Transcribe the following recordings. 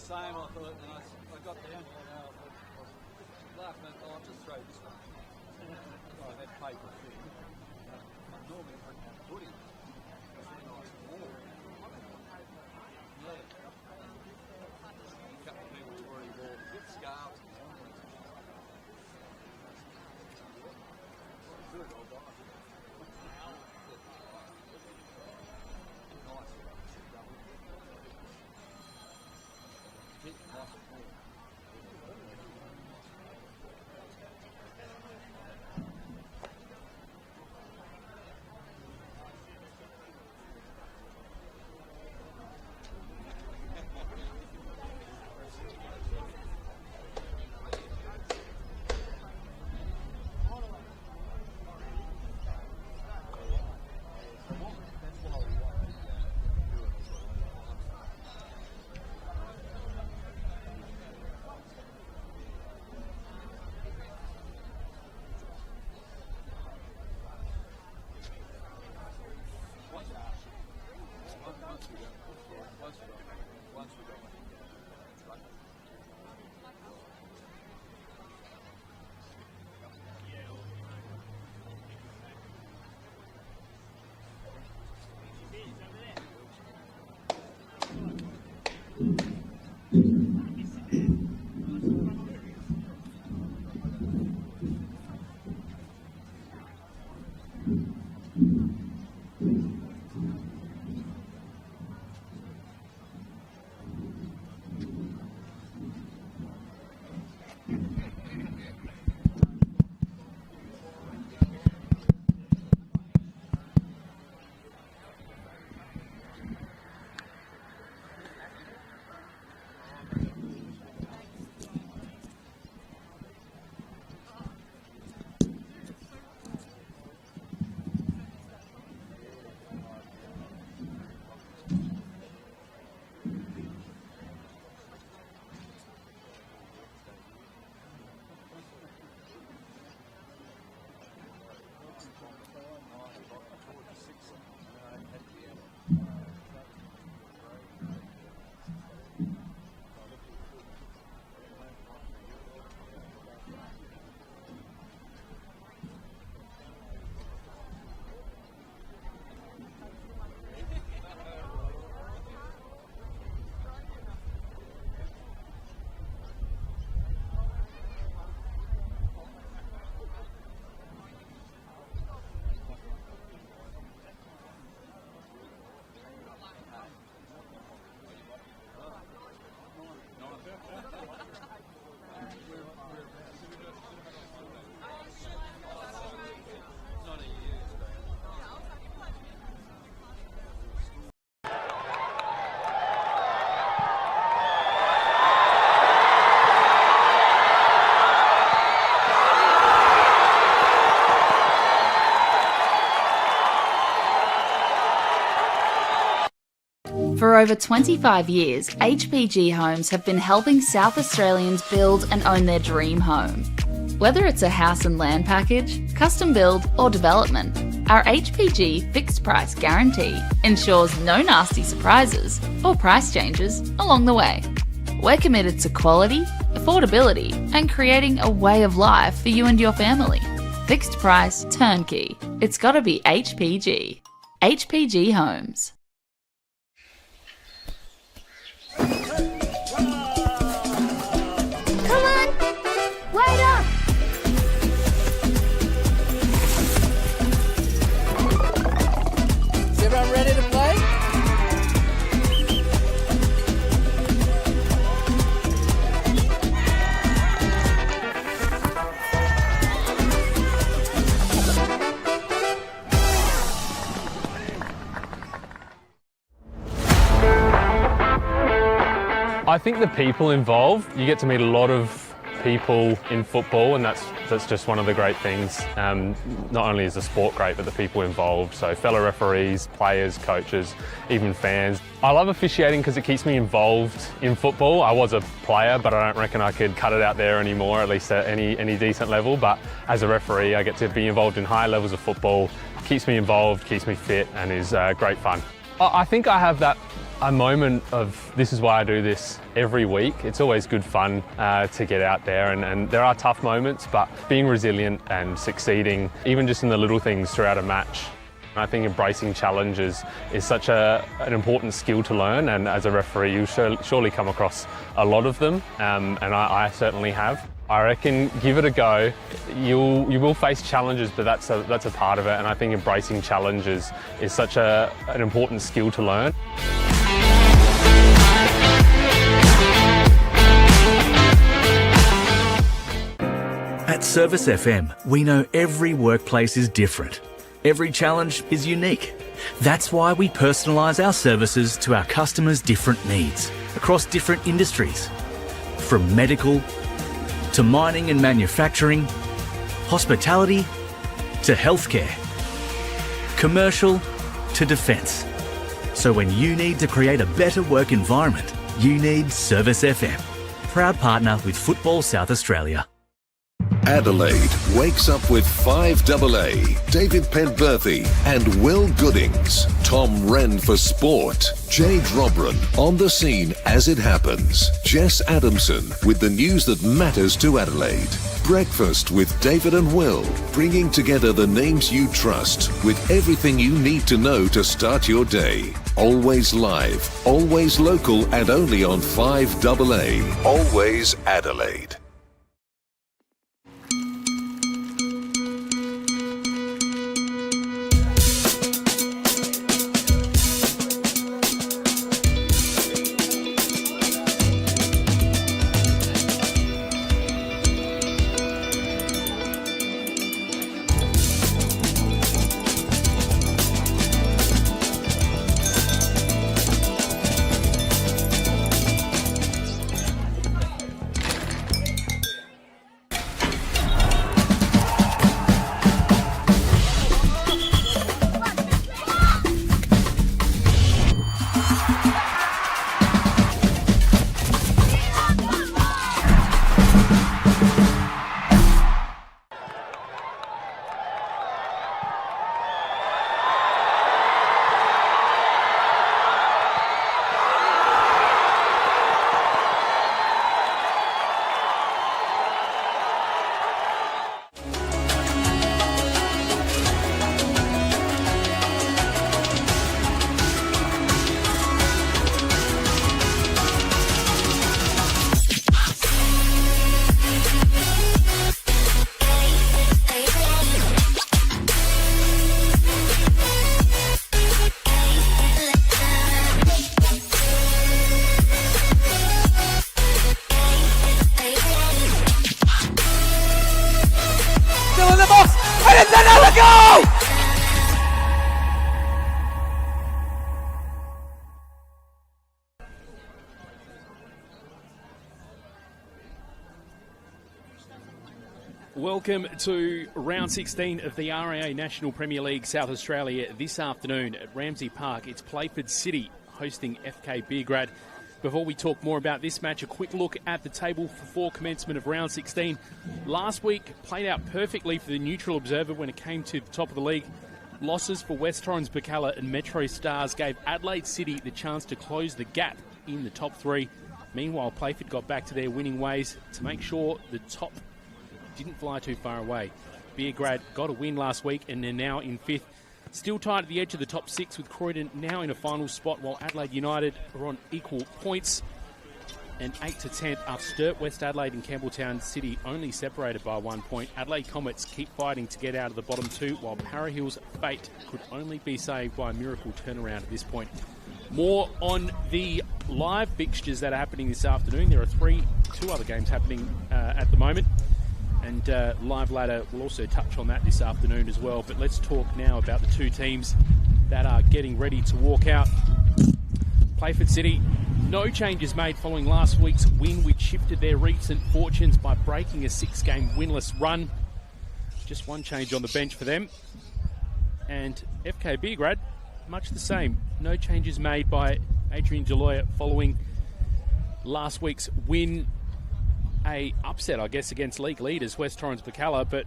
Same, I thought, and I got down here now, I was laughing, I'll just throw this one. Oh, that paper thing. I normally bring that pudding. It's really nice and warm. Yeah. A couple of people who already wore scarves. Good, I'll die. For over 25 years, HPG Homes have been helping South Australians build and own their dream home. Whether it's a house and land package, custom build or development, our HPG fixed price guarantee ensures no nasty surprises or price changes along the way. We're committed to quality, affordability and creating a way of life for you and your family. Fixed price, turnkey. It's gotta be HPG. HPG Homes. Come on! Wait up! Is everyone ready to play? I think the people involved, you get to meet a lot of people in football, and that's just one of the great things. Not only is the sport great, but the people involved, so fellow referees, players, coaches, even fans. I love officiating because it keeps me involved in football. I was a player, but I don't reckon I could cut it out there anymore, at least at any decent level. But as a referee, I get to be involved in high levels of football. Keeps me involved, keeps me fit, and is great fun. I think I have a moment of this is why I do this every week. It's always good fun to get out there, and there are tough moments, but being resilient and succeeding, even just in the little things throughout a match. I think embracing challenges is such an important skill to learn, and as a referee you surely come across a lot of them, and I certainly have. I reckon give it a go. You will face challenges, but that's a part of it, and I think embracing challenges is such an important skill to learn. At Service FM, we know every workplace is different. Every challenge is unique. That's why we personalise our services to our customers' different needs across different industries. From medical to mining and manufacturing, hospitality to healthcare, commercial to defence. So when you need to create a better work environment, you need Service FM. Proud partner with Football South Australia. Adelaide wakes up with 5AA, David Penberthy and Will Goodings, Tom Wren for sport, Jade Robran on the scene as it happens, Jess Adamson with the news that matters to Adelaide, Breakfast with David and Will, bringing together the names you trust with everything you need to know to start your day. Always live, always local and only on 5AA, always Adelaide. Welcome to round 16 of the RAA National Premier League South Australia this afternoon at Ramsay Park. It's Playford City hosting FK Beograd. Before we talk more about this match, a quick look at the table before commencement of round 16. Last week played out perfectly for the neutral observer when it came to the top of the league. Losses for West Torrens, Bacalla and Metro Stars gave Adelaide City the chance to close the gap in the top three. Meanwhile, Playford got back to their winning ways to make sure the top didn't fly too far away. Beograd got a win last week and they're now in fifth. Still tied at the edge of the top six with Croydon now in a final spot, while Adelaide United are on equal points. And 8 to 10th are Sturt, West Adelaide and Campbelltown City only separated by 1 point. Adelaide Comets keep fighting to get out of the bottom two, while Para Hill's fate could only be saved by a miracle turnaround at this point. More on the live fixtures that are happening this afternoon. There are two other games happening at the moment. And Live Ladder will also touch on that this afternoon as well. But let's talk now about the two teams that are getting ready to walk out. Playford City, no changes made following last week's win, which shifted their recent fortunes by breaking a 6-game winless run. Just one change on the bench for them. And FK Beograd, much the same. No changes made by Adrian Deloya following last week's win. A upset, I guess, against league leaders West Torrens Bacalla, but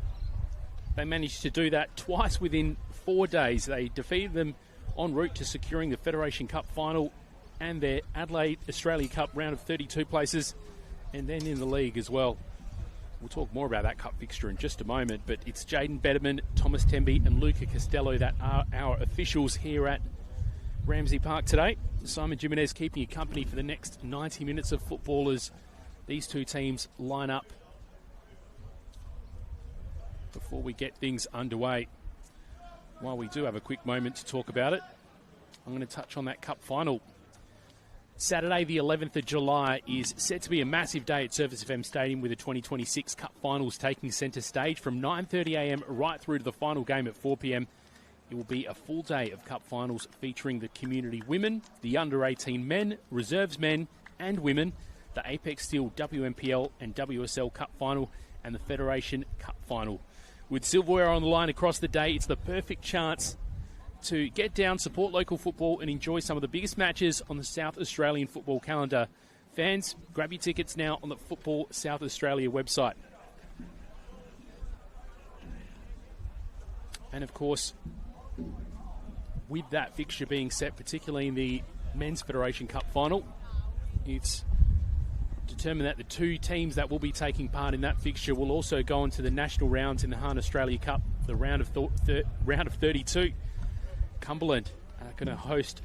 they managed to do that twice within 4 days. They defeated them en route to securing the Federation Cup final and their Adelaide Australia Cup round of 32 places, and then in the league as well. We'll talk more about that cup fixture in just a moment, but it's Jaden Betterman, Thomas Temby and Luca Costello that are our officials here at Ramsey Park today. Simon Jimenez keeping you company for the next 90 minutes of football as these two teams line up before we get things underway. While we do have a quick moment to talk about it, I'm going to touch on that cup final. Saturday the 11th of July is set to be a massive day at Surface FM Stadium with the 2026 Cup Finals taking centre stage from 9:30am right through to the final game at 4pm. It will be a full day of Cup Finals featuring the Community Women, the Under-18 Men, Reserves Men and Women, the Apex Steel WMPL and WSL Cup Final and the Federation Cup Final. With silverware on the line across the day, it's the perfect chance to get down, support local football and enjoy some of the biggest matches on the South Australian football calendar. Fans, grab your tickets now on the Football South Australia website. And of course, with that fixture being set, particularly in the Men's Federation Cup Final, it's determined that the two teams that will be taking part in that fixture will also go on to the national rounds in the Han Australia Cup, the round of 32. Cumberland are going to host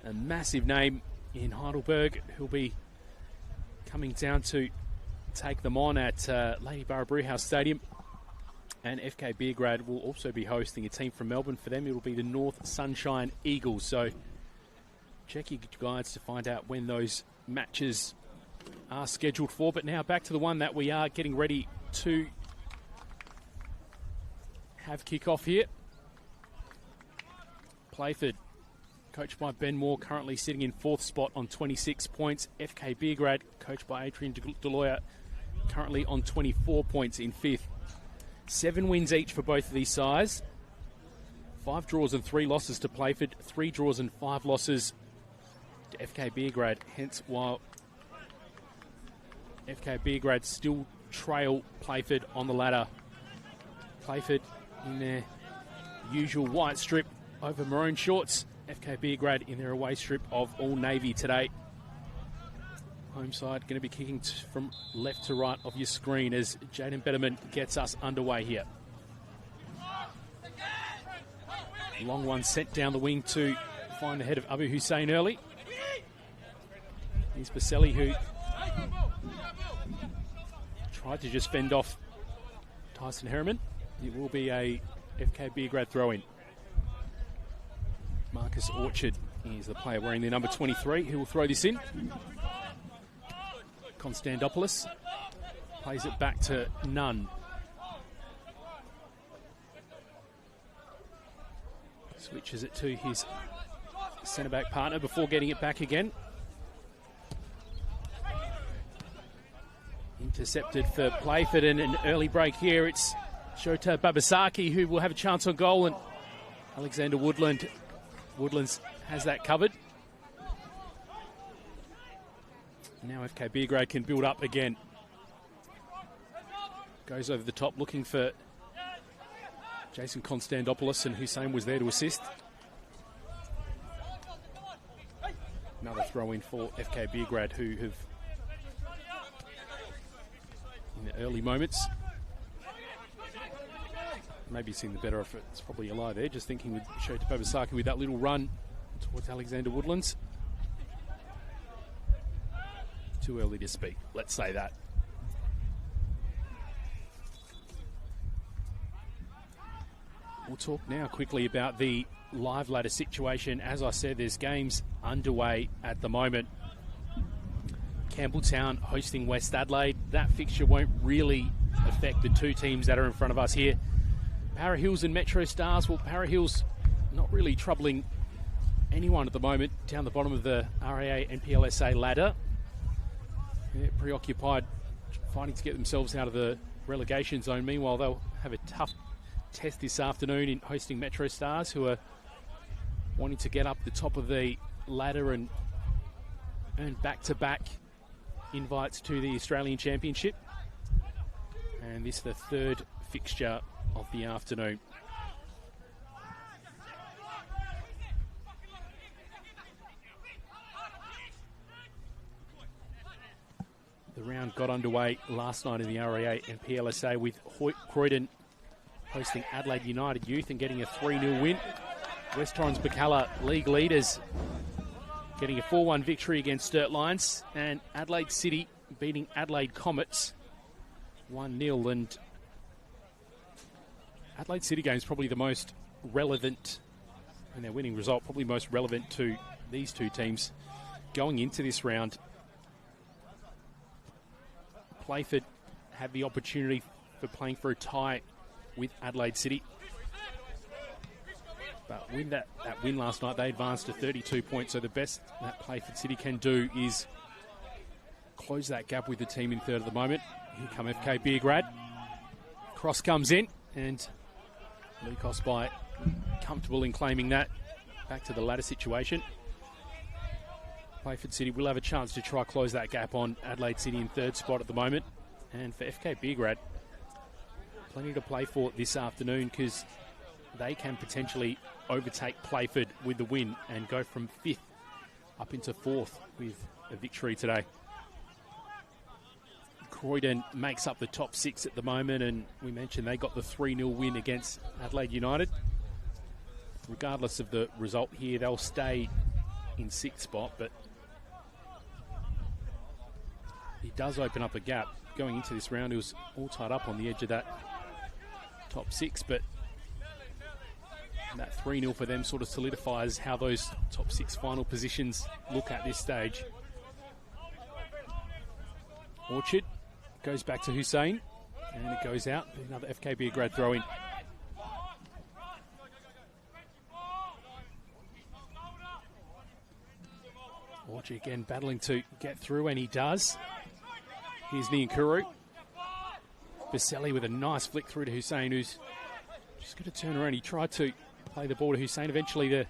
a massive name in Heidelberg who'll be coming down to take them on at Lady Borough Brewhouse Stadium. And FK Beograd will also be hosting a team from Melbourne. For them, it will be the North Sunshine Eagles. So check your guides to find out when those matches are scheduled for. But now back to the one that we are getting ready to have kick-off here. Playford, coached by Ben Moore, currently sitting in 4th spot on 26 points. FK Beograd, coached by Adrian Deloya, currently on 24 points in 5th. 7 wins each for both of these sides. 5 draws and 3 losses to Playford. 3 draws and 5 losses to FK Beograd. Hence, while FK Beograd still trail Playford on the ladder. Playford in their usual white strip over maroon shorts. FK Beograd in their away strip of all navy today. Home side going to be kicking from left to right of your screen as Jaden Betterman gets us underway here. Long one sent down the wing to find the head of Abu Hussein early. Here's Baselli who tried to just fend off Tyson Herriman. It will be a FK Beograd throw-in. Marcus Orchard is the player wearing the number 23 who will throw this in. Konstantopoulos plays it back to Nunn. Switches it to his centre-back partner before getting it back again. Intercepted for Playford and an early break here. It's Shota Babasaki who will have a chance on goal, and Alexander Woodlands has that covered. Now FK Beograd can build up again. Goes over the top looking for Jason Konstantopoulos, and Hussein was there to assist. Another throw in for FK Beograd, who have, in the early moments, maybe seen the better of it. It's probably a lie there, just thinking with Shota Babasaki with that little run towards Alexander Woodlands. Too early to speak, let's say that. We'll talk now quickly about the live ladder situation. As I said, there's games underway at the moment. Campbelltown hosting West Adelaide. That fixture won't really affect the two teams that are in front of us here. Para Hills and Metro Stars. Well, Para Hills not really troubling anyone at the moment down the bottom of the RAA NPLSA ladder. They're preoccupied fighting to get themselves out of the relegation zone. Meanwhile, they'll have a tough test this afternoon in hosting Metro Stars, who are wanting to get up the top of the ladder and earn back-to-back invites to the Australian Championship. And this is the third fixture of the afternoon. The round got underway last night in the RAA and PLSA with Croydon hosting Adelaide United Youth and getting a 3-0 win. West Torrens Bacalla, league leaders, getting a 4-1 victory against Sturt Lions, and Adelaide City beating Adelaide Comets 1-0. And Adelaide City game is probably the most relevant, and their winning result probably most relevant to these two teams going into this round. Playford had the opportunity for playing for a tie with Adelaide City, but with that win last night, they advanced to 32 points. So the best that Playford City can do is close that gap with the team in third at the moment. Here come FK Beograd. Cross comes in, and Lucas by comfortable in claiming that. Back to the ladder situation. Playford City will have a chance to try close that gap on Adelaide City in third spot at the moment. And for FK Beograd, plenty to play for this afternoon, because they can potentially overtake Playford with the win and go from 5th up into 4th with a victory today. Croydon makes up the top 6 at the moment, and we mentioned they got the 3-0 win against Adelaide United. Regardless of the result here, they'll stay in 6th spot, but it does open up a gap. Going into this round, it was all tied up on the edge of that top 6, but that 3-0 for them sort of solidifies how those top 6 final positions look at this stage. Orchard goes back to Hussein, and it goes out. Another FK Beograd throw in. Orchard again battling to get through, and he does. Here's Niankuru. Baselli with a nice flick through to Hussein, who's just going to turn around. He tried to play the ball to Hussein. Eventually the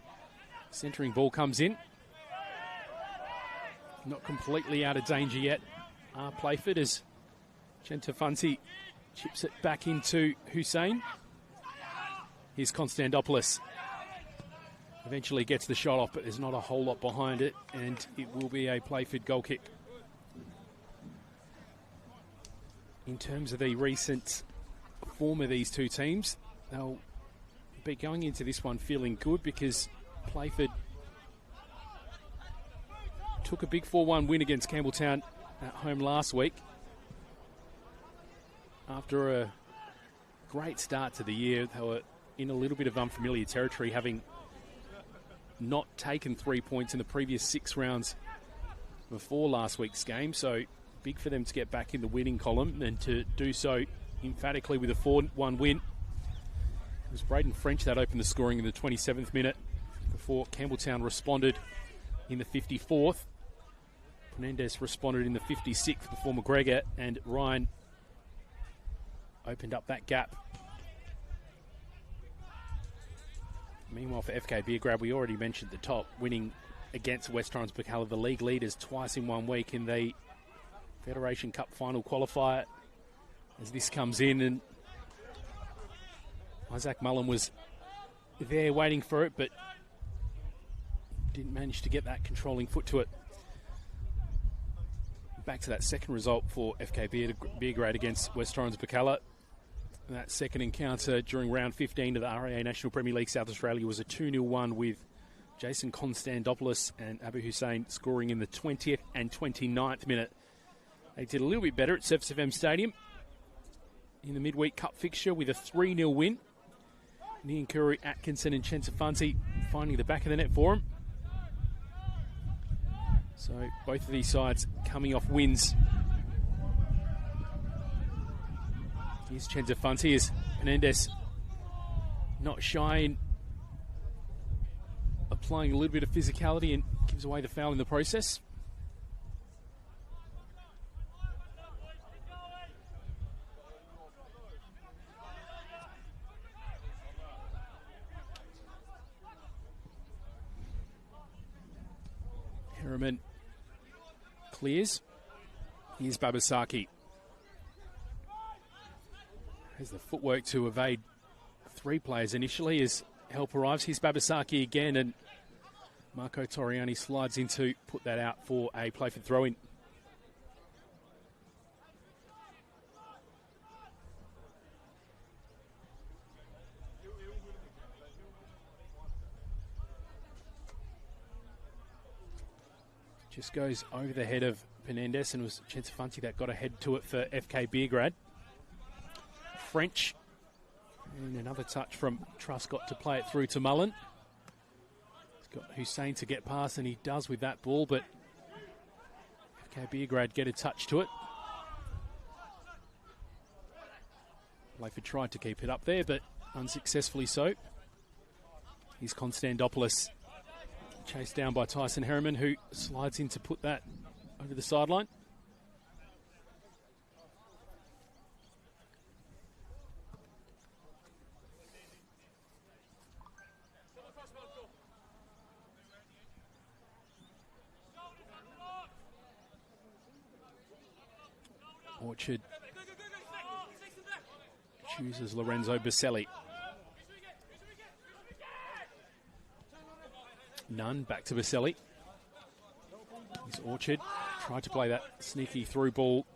centering ball comes in. Not completely out of danger yet. Playford as Gentafanti chips it back into Hussein. Here's Konstantopoulos. Eventually gets the shot off, but there's not a whole lot behind it, and it will be a Playford goal kick. In terms of the recent form of these two teams, they'll be going into this one feeling good, because Playford took a big 4-1 win against Campbelltown at home last week. After a great start to the year, they were in a little bit of unfamiliar territory, having not taken 3 points in the previous 6 rounds before last week's game. So big for them to get back in the winning column, and to do so emphatically with a 4-1 win. It was Braden French that opened the scoring in the 27th minute before Campbelltown responded in the 54th. Menendez responded in the 56th before McGregor and Ryan opened up that gap. Meanwhile, for FK Beograd, we already mentioned the top, winning against West Torrens Bacalla, the league leaders, twice in 1 week in the Federation Cup final qualifier as this comes in, and Isaac Mullen was there waiting for it, but didn't manage to get that controlling foot to it. Back to that second result for FK Beograd against West Torrens Bacala. That second encounter during round 15 of the RAA National Premier League South Australia was a 2-0 one with Jason Konstandopoulos and Abu Hussein scoring in the 20th and 29th minute. They did a little bit better at Surface FM Stadium in the midweek cup fixture with a 3-0 win. Niankuru, Atkinson and Chensafanti finding the back of the net for them. So both of these sides coming off wins. Here's Chensafanti as Menendez not shy in applying a little bit of physicality and gives away the foul in the process. Harriman clears. Here's Babasaki. Has the footwork to evade three players initially as help arrives. Here's Babasaki again, and Marco Toriani slides in to put that out for a Playford throw-in. Just goes over the head of Penendez, and it was Chensafanti that got ahead to it for FK Beograd. French, and another touch from Truscott to play it through to Mullen. He's got Hussein to get past, and he does with that ball, but FK Beograd get a touch to it. Playford tried to keep it up there, but unsuccessfully so. Here's Konstandopoulos, chased down by Tyson Harriman, who slides in to put that over the sideline. Orchard chooses Lorenzo Baselli. Nunn back to Baselli. Here's Orchard. Tried to play that sneaky through ball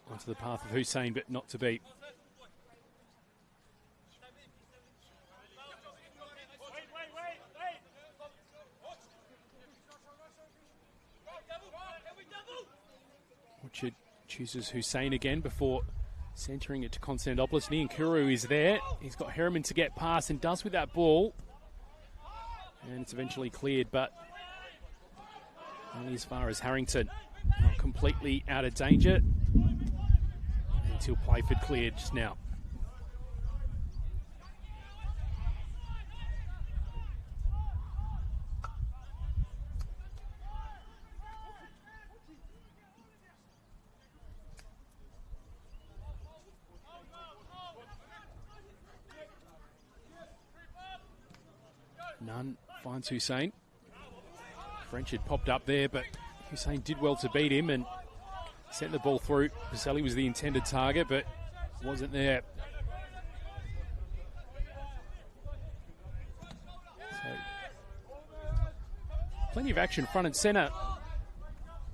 onto the path of Hussein, but not to be. Orchard chooses Hussein again before centering it to Konstandopoulos. Niankuru is there. He's got Harriman to get past and does with that ball. And it's eventually cleared, but only as far as Harrington. Not completely out of danger until Playford cleared just now. Nunn finds Hussein. French had popped up there, but Hussein did well to beat him and sent the ball through. Baselli was the intended target, but wasn't there. So, plenty of action front and centre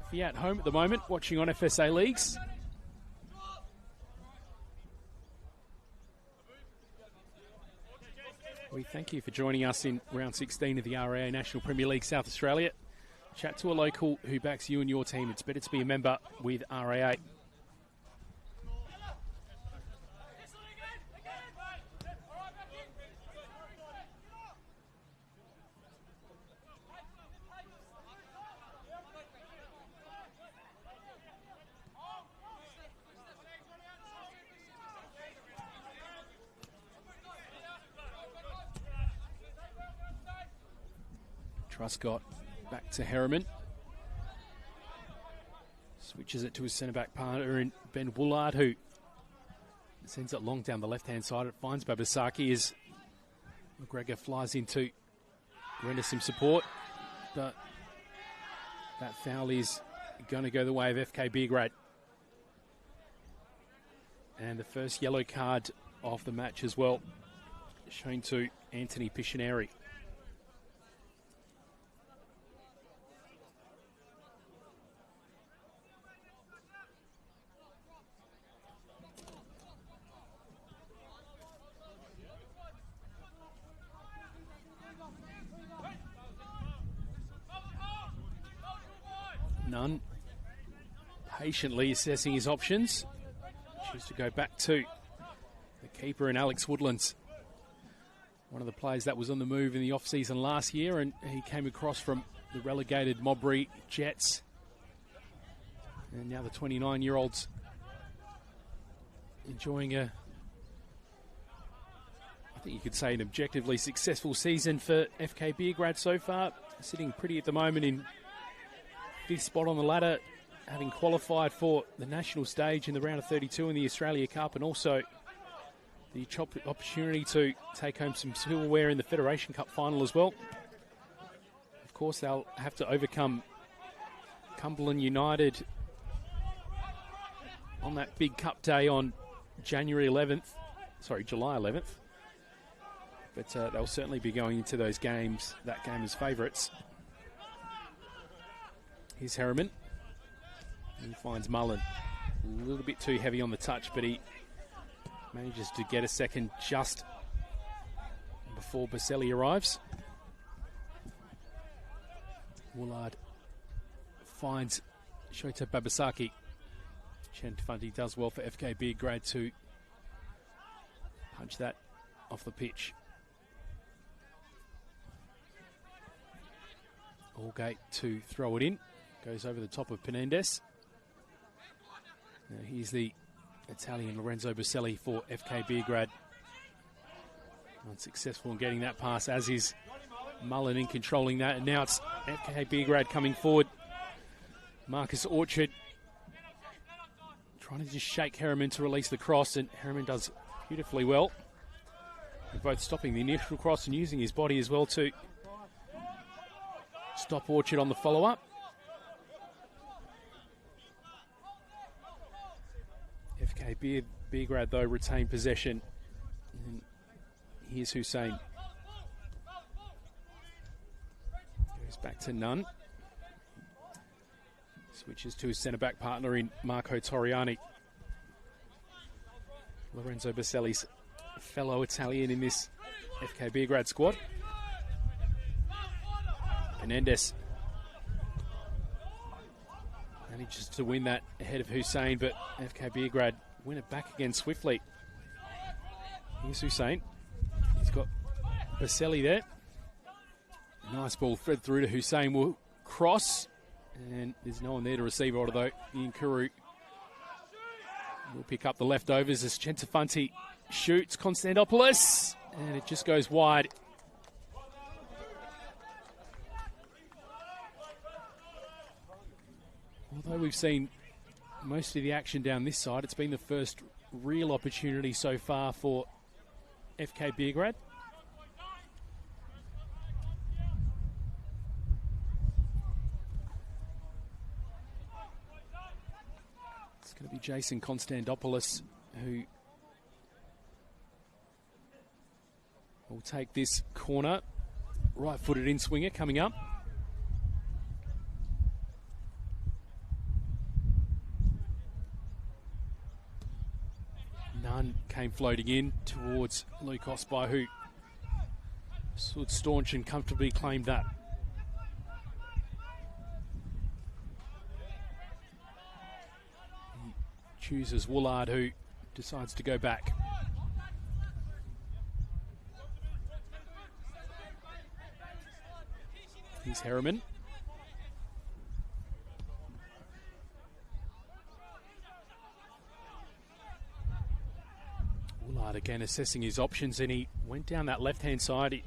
for you at home at the moment, watching on FSA Leagues. We thank you for joining us in round 16 of the RAA National Premier League South Australia. Chat to a local who backs you and your team. It's better to be a member with RAA. Truscott back to Harriman. Switches it to his centre-back partner in Ben Woolard, who sends it long down the left-hand side. It finds Babasaki as McGregor flies in to render some support. But that foul is going to go the way of FK Beograd. And the first yellow card of the match as well, shown to Anthony Pictionary. Nunn patiently assessing his options. Choose to go back to the keeper in Alex Woodlands. One of the players that was on the move in the off-season last year, and he came across from the relegated Modbury Jets. And now the 29-year-old's enjoying I think you could say, an objectively successful season for FK Beograd so far. Sitting pretty at the moment in 5th spot on the ladder, having qualified for the national stage in the round of 32 in the Australia Cup, and also the opportunity to take home some silverware in the Federation Cup final as well. Of course, they'll have to overcome Cumberland United on that big cup day on July 11th. But they'll certainly be going into that game as favourites. Here's Harriman. He finds Mullen. A little bit too heavy on the touch, but he manages to get a second just before Baselli arrives. Woolard finds Shota Babasaki. Chantafanti does well for FK Beograd to punch that off the pitch. Allgate to throw it in. Goes over the top of Penendez. Now here's the Italian Lorenzo Baselli for FK Beograd. Unsuccessful in getting that pass, as is Mullen in controlling that. And now it's FK Beograd coming forward. Marcus Orchard trying to just shake Harriman to release the cross, and Harriman does beautifully well. They're both stopping the initial cross and using his body as well to stop Orchard on the follow-up. FK Beograd, though, retain possession. And here's Hussein. Goes back to Nunn. Switches to his centre-back partner in Marco Torriani. Lorenzo Baselli's fellow Italian in this FK Beograd squad. Menendez manages to win that ahead of Hussein, but FK Beograd win it back again swiftly. Here's Hussein. He's got Baselli there. Nice ball thread through to Hussein. Will cross, and there's no one there to receive, although Inkuru will pick up the leftovers as Chantafanti shoots. Konstantopoulos, and it just goes wide. Although we've seen most of the action down this side, it's been the first real opportunity so far for FK Beograd. It's going to be Jason Konstantopoulos who will take this corner. Right-footed in-swinger coming up. Nunn came floating in towards Luke Osby, who stood staunch and comfortably claimed that. He chooses Woolard, who decides to go back. Here's Harriman. Woolard again assessing his options, and he went down that left-hand side. It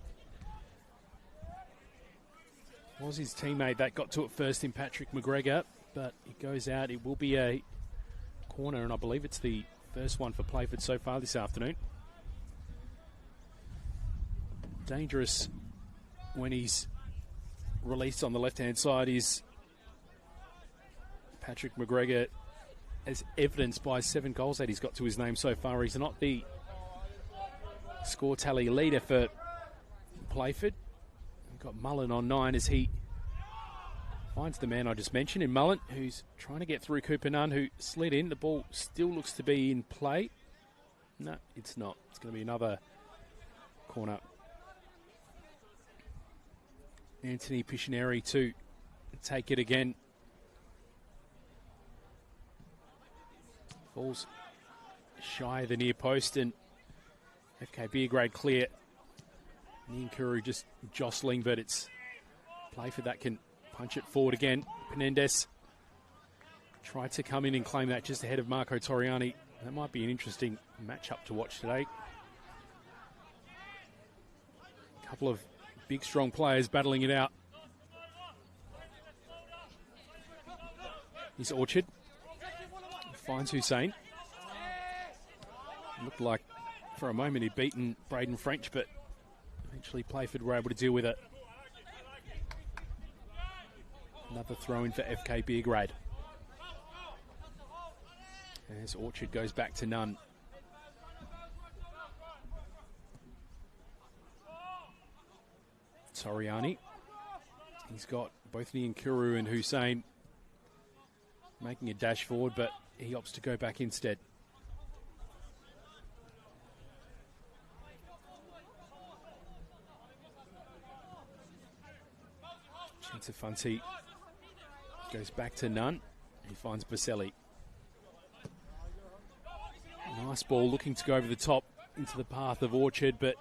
was his teammate that got to it first in Patrick McGregor, but it goes out. It will be a corner, and I believe it's the first one for Playford so far this afternoon. Dangerous when he's released on the left-hand side is Patrick McGregor. as evidenced by 7 goals that he's got to his name so far. He's not the score tally leader for Playford. We've got Mullen on 9 as he finds the man I just mentioned in Mullen, who's trying to get through Cooper Nunn, who slid in. The ball still looks to be in play. No, it's not. It's going to be another corner. Anthony Pictionary to take it again. Falls shy of the near post, and FK Beograd clear. Niankuru just jostling, but it's Playford that can punch it forward again. Penendez tried to come in and claim that just ahead of Marco Toriani. That might be an interesting matchup to watch today. A couple of big, strong players battling it out. Here's Orchard. Finds Hussein. Looked like for a moment he'd beaten Braden French, but eventually Playford were able to deal with it. Another throw in for FK Beograd. As Orchard goes back to Nunn. Toriani. He's got both Niankuru and Hussein making a dash forward, but he opts to go back instead. Chintafanti goes back to Nunn. He finds Baselli. Nice ball looking to go over the top into the path of Orchard, but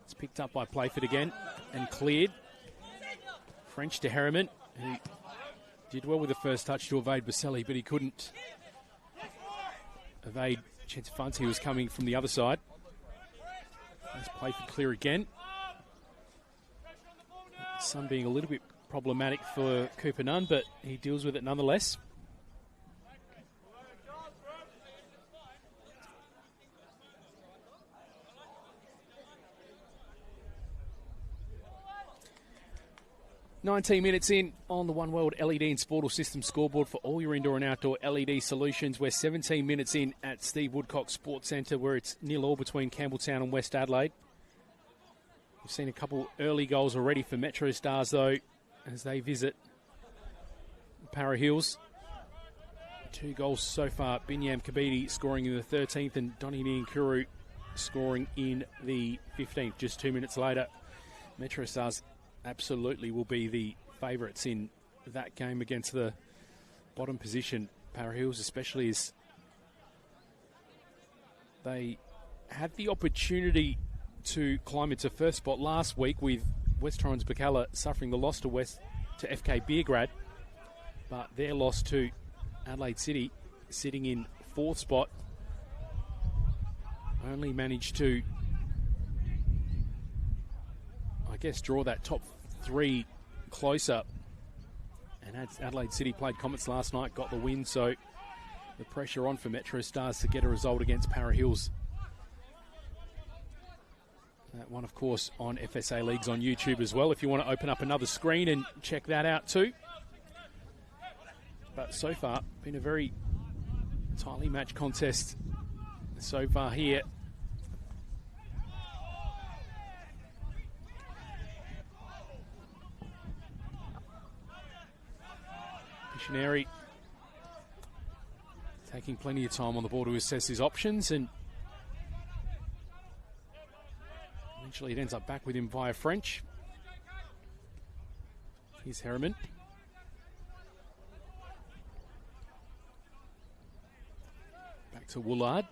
it's picked up by Playford again and cleared. French to Harriman, who did well with the first touch to evade Baselli, but he couldn't evade Chintafanti, who was coming from the other side. As Playford clear again. Some being a little bit problematic for Cooper Nunn, but he deals with it nonetheless. "19 minutes in on the One World LED and Sportal System scoreboard for all your indoor and outdoor LED solutions. We're 17 minutes in at Steve Woodcock Sports Centre, where it's 0-0 between Campbelltown and West Adelaide. We've seen a couple early goals already for Metro Stars, though, as they visit Para Hills. 2 goals so far. Binyam Kabidi scoring in the 13th and Donny Niankuru scoring in the 15th. Just 2 minutes later, Metro Stars absolutely will be the favourites in that game against the bottom position, Para Hills, especially as they had the opportunity to climb into first spot last week, with West Torrens Bacala suffering the loss to FK Beograd, but their loss to Adelaide City, sitting in 4th spot, only managed to, I guess, draw that top 3 closer. And as Adelaide City played Comets last night, got the win, so the pressure on for Metro Stars to get a result against Para Hills. That one, of course, on FSA Leagues on YouTube as well, if you want to open up another screen and check that out too. But so far, been a very tightly matched contest so far here. Missionary taking plenty of time on the ball to assess his options, and eventually it ends up back with him via French. Here's Harriman. Back to Woolard.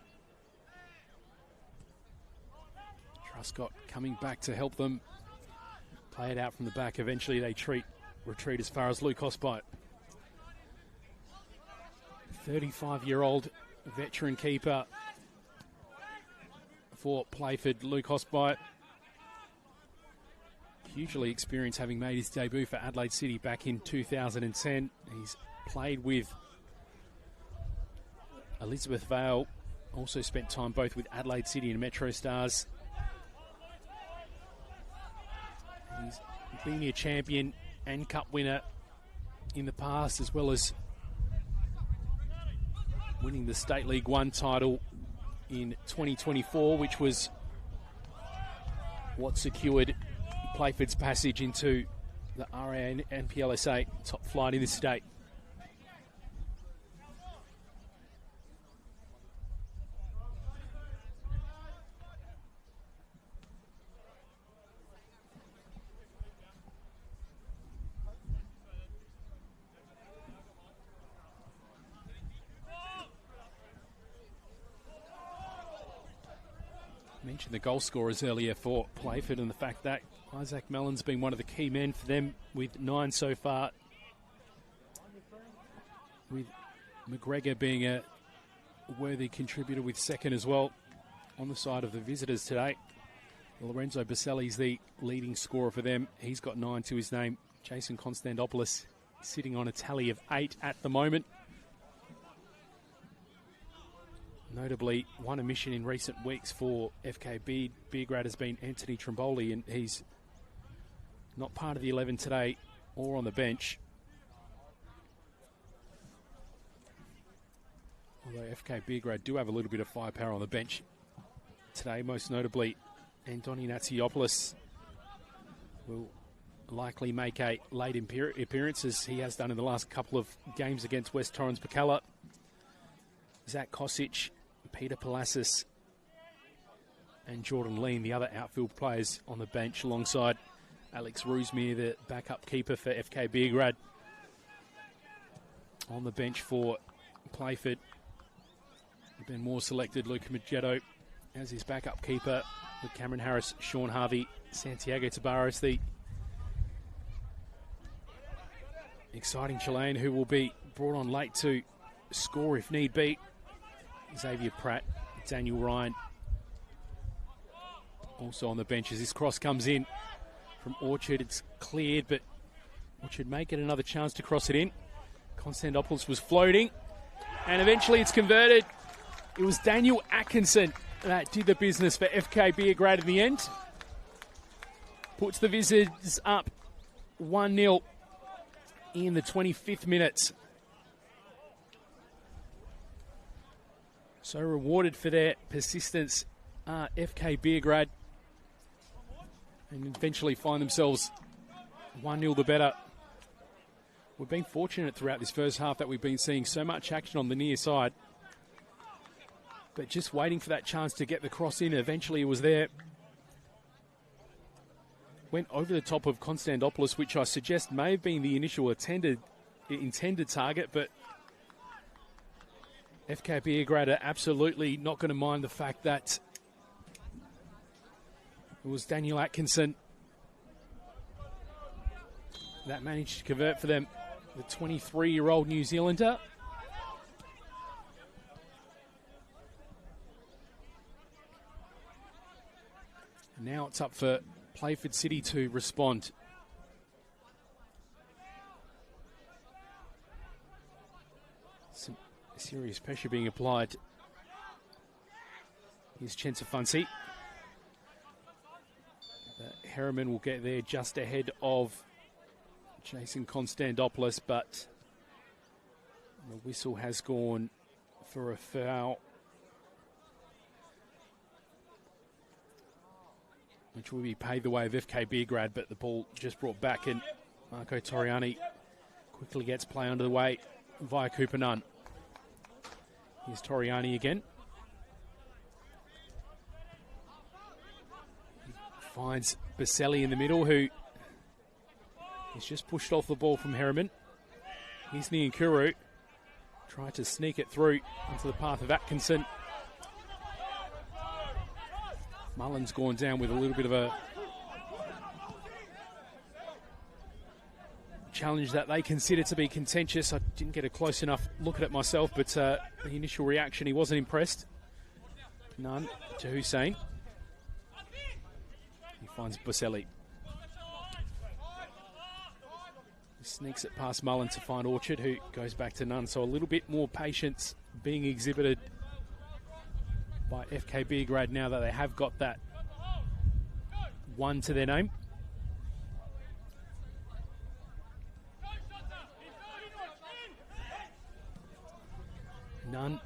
Truscott coming back to help them play it out from the back. Eventually they retreat as far as Luke Hospite. 35-year-old veteran keeper for Playford, Luke Hospite. Hugely experienced, having made his debut for Adelaide City back in 2010. He's played with Elizabeth Vale, also spent time both with Adelaide City and Metro Stars. He's been a champion and cup winner in the past, as well as winning the State League 1 title in 2024, which was what secured Playford's passage into the RA NPLSA top flight in the state. Mentioned the goal scorers earlier for Playford and the fact that Isaac Mellon's been one of the key men for them with 9 so far, with McGregor being a worthy contributor with 2nd as well on the side of the visitors today. Lorenzo Baselli's the leading scorer for them. He's got 9 to his name. Jason Konstantopoulos sitting on a tally of 8 at the moment. Notably, one omission in recent weeks for FK Beograd has been Anthony Trimboli, and he's not part of the 11 today or on the bench. Although FK Beograd do have a little bit of firepower on the bench today, most notably Antoni Natsiopoulos will likely make a late appearance, as he has done in the last couple of games against West Torrens Pacala. Zach Kosic, Peter Palacis and Jordan Lean, the other outfield players on the bench, alongside Alex Roosmere, the backup keeper for FK Beograd. On the bench for Playford, Ben Moore selected Luca Magetto as his backup keeper, with Cameron Harris, Sean Harvey, Santiago Tabares, the exciting Chilean who will be brought on late to score if need be. Xavier Pratt, Daniel Ryan also on the bench as this cross comes in from Orchard. It's cleared, but Orchard may get another chance to cross it in. Konstantopoulos was floating, and eventually it's converted. It was Daniel Atkinson that did the business for FK Beograd in the end. Puts the Visitors up 1-0 in the 25th minute. So rewarded for their persistence, FK Beograd, and eventually find themselves 1-0 the better. We've been fortunate throughout this first half that we've been seeing so much action on the near side, but just waiting for that chance to get the cross in. Eventually it was there. Went over the top of Konstantopoulos, which I suggest may have been the initial intended target, but FK Beograd are absolutely not going to mind the fact that it was Daniel Atkinson that managed to convert for them, the 23-year-old New Zealander. And now it's up for Playford City to respond. Some serious pressure being applied. Here's Chensafansi. Harriman will get there just ahead of Jason Konstantopoulos, but the whistle has gone for a foul, which will be paid the way of FK Beograd, but the ball just brought back, and Marco Toriani quickly gets play under the way via Cooper Nunn. Here's Toriani again. He finds Baselli in the middle, who is just pushed off the ball from Harriman. Here's Niankuru. Tried to sneak it through into the path of Atkinson. Mullen's gone down with a little bit of a challenge that they consider to be contentious. I didn't get a close enough look at it myself, but the initial reaction, he wasn't impressed. None to Hussein. He finds Baselli. He sneaks it past Mullen to find Orchard, who goes back to Nunn. So a little bit more patience being exhibited by FK Beograd now that they have got that one to their name. None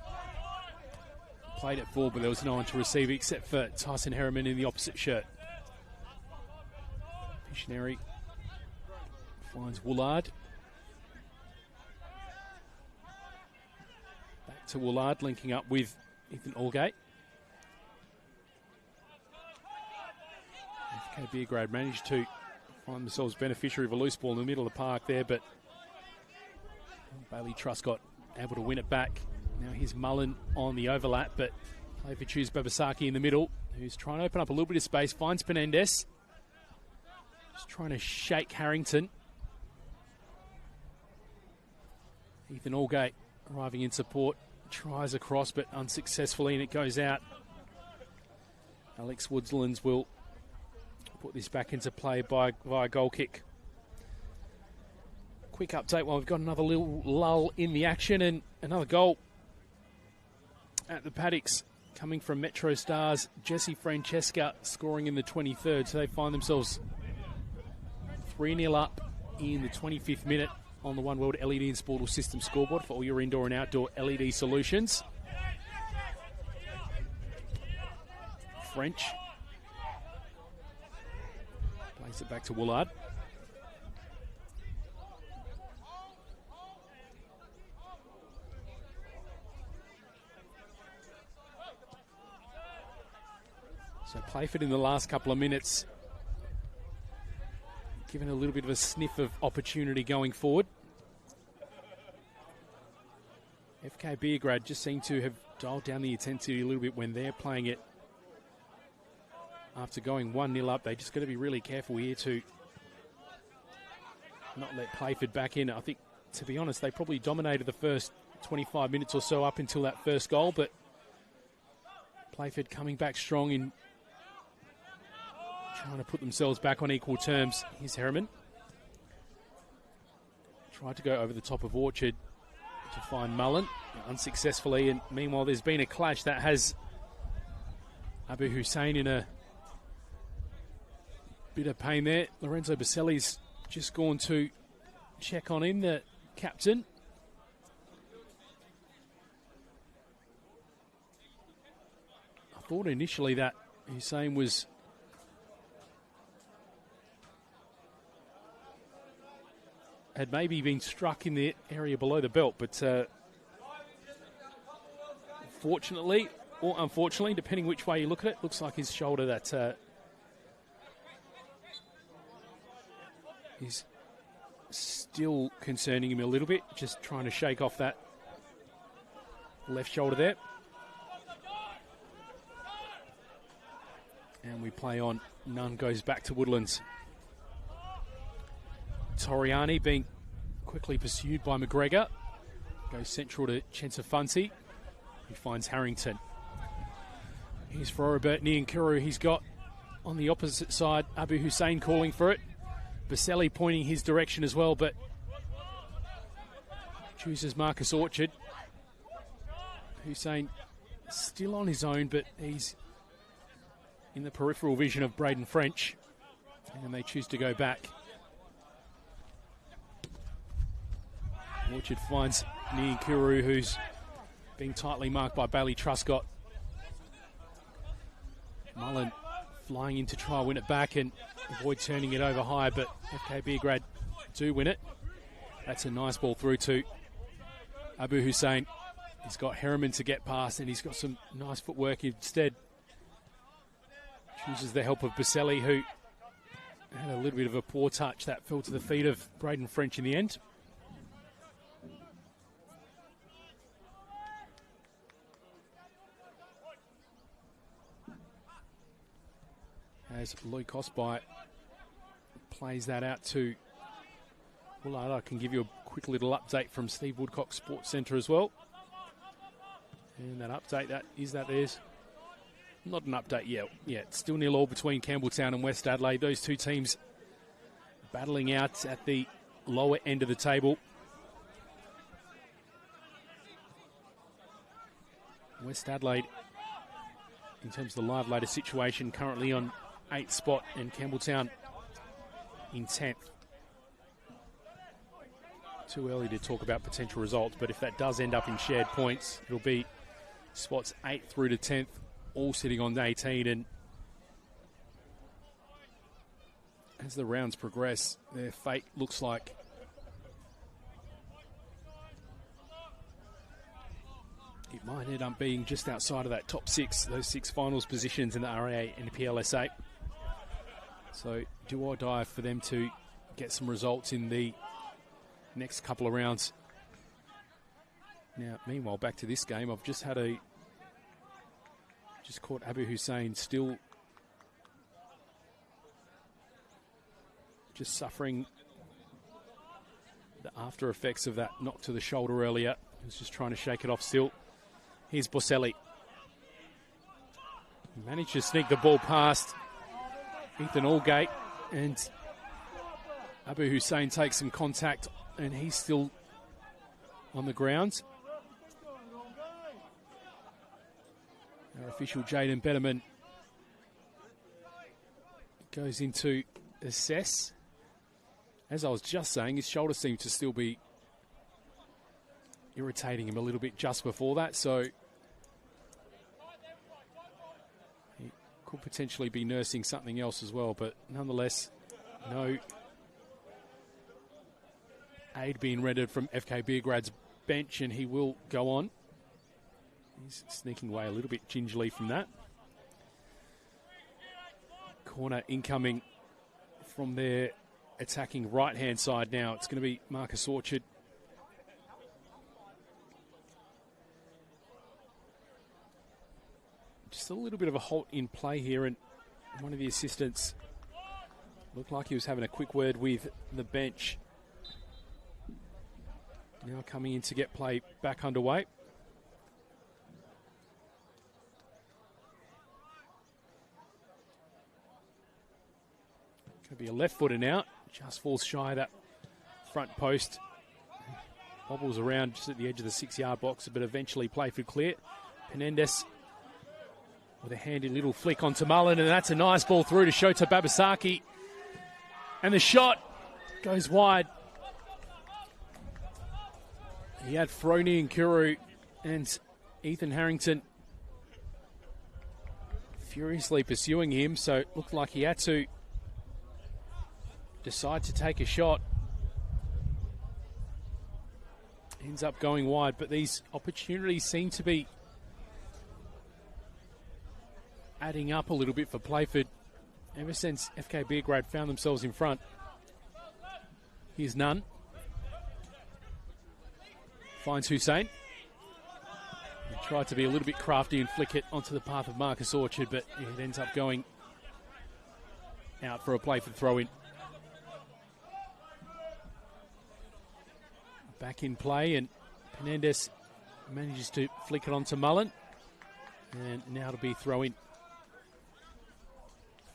played it forward, but there was no one to receive except for Tyson Harriman in the opposite shirt. Missionary finds Woolard. Back to Woolard, linking up with Ethan Allgate. FK Beograd managed to find themselves beneficiary of a loose ball in the middle of the park there, but Bailey Truscott able to win it back. Now here's Mullen on the overlap, but Playford choose Babasaki in the middle, who's trying to open up a little bit of space, finds Penendez. Just trying to shake Harrington. Ethan Allgate arriving in support, tries across but unsuccessfully, and it goes out. Alex Woodslands will put this back into play via goal kick. Quick update while we've got another little lull in the action, and another goal at the paddocks coming from Metro Stars. Jesse Francesca scoring in the 23rd, so they find themselves 3-0 up in the 25th minute on the One World LED and Sportal System scoreboard for all your indoor and outdoor LED solutions. French plays it back to Woolard. So Playford in the last couple of minutes given a little bit of a sniff of opportunity going forward. FK Beograd just seem to have dialed down the intensity a little bit when they're playing it. After going 1-0 up, they just got to be really careful here to not let Playford back in. I think, to be honest, they probably dominated the first 25 minutes or so up until that first goal, but Playford coming back strong in trying to put themselves back on equal terms. Here's Harriman. Tried to go over the top of Orchard to find Mullen, unsuccessfully, and meanwhile there's been a clash that has Abu Hussein in a bit of pain there. Lorenzo Baselli's just gone to check on him, the captain. I thought initially that Hussein had maybe been struck in the area below the belt, but fortunately, or unfortunately, depending which way you look at it, looks like his shoulder that is still concerning him a little bit, just trying to shake off that left shoulder there. And we play on. None goes back to Woodlands. Toriani being quickly pursued by McGregor. Goes central to Chensafanti. He finds Harrington. Here's Floribert Niankuru. He's got on the opposite side Abu Hussein calling for it. Baselli pointing his direction as well, but chooses Marcus Orchard. Hussein still on his own, but he's in the peripheral vision of Braden French, and they choose to go back. Orchard finds Niankuru, who's being tightly marked by Bailey Truscott. Mullen flying in to try and win it back and avoid turning it over high, but FK Beograd do win it. That's a nice ball through to Abu Hussein. He's got Harriman to get past, and he's got some nice footwork instead. Chooses the help of Baselli, who had a little bit of a poor touch that fell to the feet of Braden French in the end. As Lloyd Cosby plays that out to Woolard. I can give you a quick little update from Steve Woodcock Sports Centre as well. And that update, there's not an update yet. Yeah, it's still 0-0 between Campbelltown and West Adelaide. Those two teams battling out at the lower end of the table. West Adelaide, in terms of the live ladder situation, currently on 8th spot, and Campbelltown in 10th. too early to talk about potential results, but if that does end up in shared points, it'll be spots 8 through to 10th, all sitting on 18, and as the rounds progress, their fate looks like it might end up being just outside of that top 6, those 6 finals positions in the RAA and the NPLSA. So do or die for them to get some results in the next couple of rounds. Now, meanwhile, back to this game, I've just caught Abu Hussein still just suffering the after effects of that knock to the shoulder earlier. He was just trying to shake it off still. Here's Boselli. He managed to sneak the ball past Ethan Allgate, and Abu Hussein takes some contact, and he's still on the ground. Our official Jaden Betterman goes in to assess. As I was just saying, his shoulder seemed to still be irritating him a little bit just before that, so he could potentially be nursing something else as well, but nonetheless, no aid being rendered from FK Beograd's bench, and he will go on. He's sneaking away a little bit gingerly from that. Corner incoming from their attacking right-hand side now. It's going to be Marcus Orchard. Just a little bit of a halt in play here, and one of the assistants looked like he was having a quick word with the bench. Now coming in to get play back underway. Could be a left footer now. Just falls shy of that front post. Bobbles around just at the edge of the 6-yard box, but eventually Playford clear. Penendez with a handy little flick onto Mullen, and that's a nice ball through to Shota Babasaki. And the shot goes wide. He had Froni and Kuru and Ethan Harrington furiously pursuing him, so it looked like he had to decide to take a shot. Ends up going wide, but these opportunities seem to be adding up a little bit for Playford ever since FK Beograd found themselves in front. Here's Nunn. Finds Hussein. He tried to be a little bit crafty and flick it onto the path of Marcus Orchard, but it ends up going out for a Playford throw-in. Back in play, and Penendez manages to flick it onto Mullen. And now to be throw-in,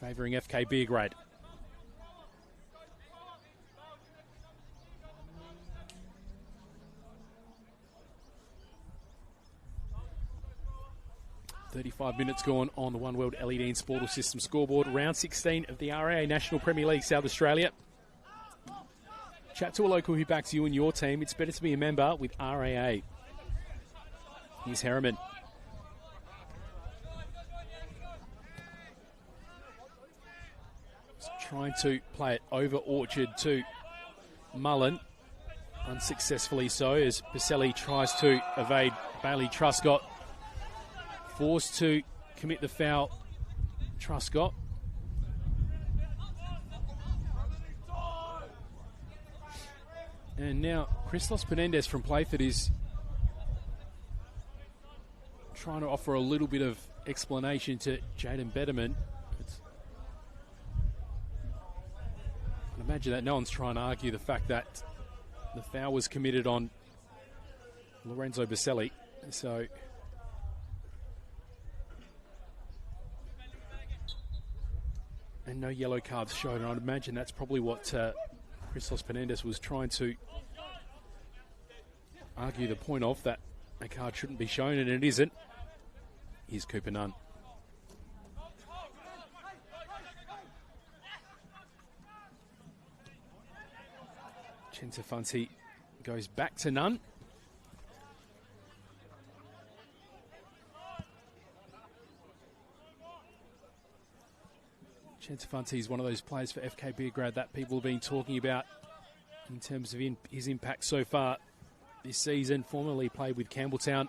favouring FK Beograd. .35 minutes gone on the One World LED and Sportal System scoreboard. Round 16 of the RAA National Premier League South Australia. Chat to a local who backs you and your team. It's better to be a member with RAA. Here's Harriman. He's trying to play it over Orchard to Mullen. Unsuccessfully so, as Baselli tries to evade Bailey Truscott. Forced to commit the foul, Truscott. And now Christos Penendez from Playford is trying to offer a little bit of explanation to Jaden Betterman. I imagine that no one's trying to argue the fact that the foul was committed on Lorenzo Baselli. So and no yellow cards shown, and I'd imagine that's probably what Christos Penendez was trying to argue the point of, that a card shouldn't be shown, and it isn't. Here's Cooper Nunn. Chensafanti goes back to Nunn. Chentefanti is one of those players for FK Beograd that people have been talking about in terms of his impact so far this season. Formerly played with Campbelltown,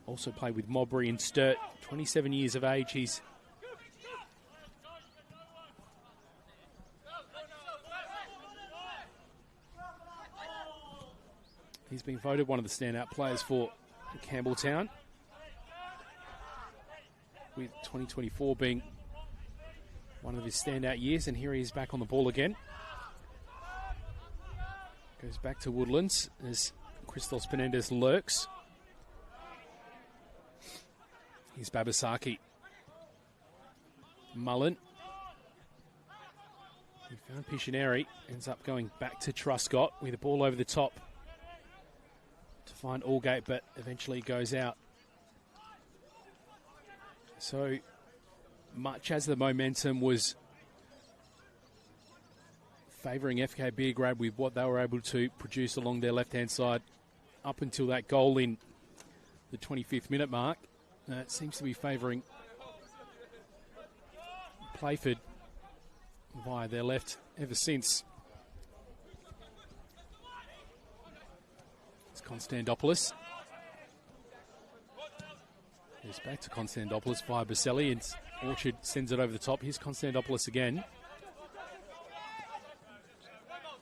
also played with Mowbray and Sturt. 27 years of age. He's been voted one of the standout players for Campbelltown, with 2024 being one of his standout years, and here he is back on the ball again. Goes back to Woodlands as Christos Penendez lurks. Here's Babasaki. Mullen. He found Pictionary, ends up going back to Truscott with a ball over the top to find Allgate, but eventually goes out. So much as the momentum was favouring FK Beograd with what they were able to produce along their left-hand side up until that goal in the 25th minute mark, it seems to be favouring Playford via their left ever since. It's Konstantopoulos. It's back to Konstantopoulos via Baselli, and Orchard sends it over the top. Here's Konstantopoulos again.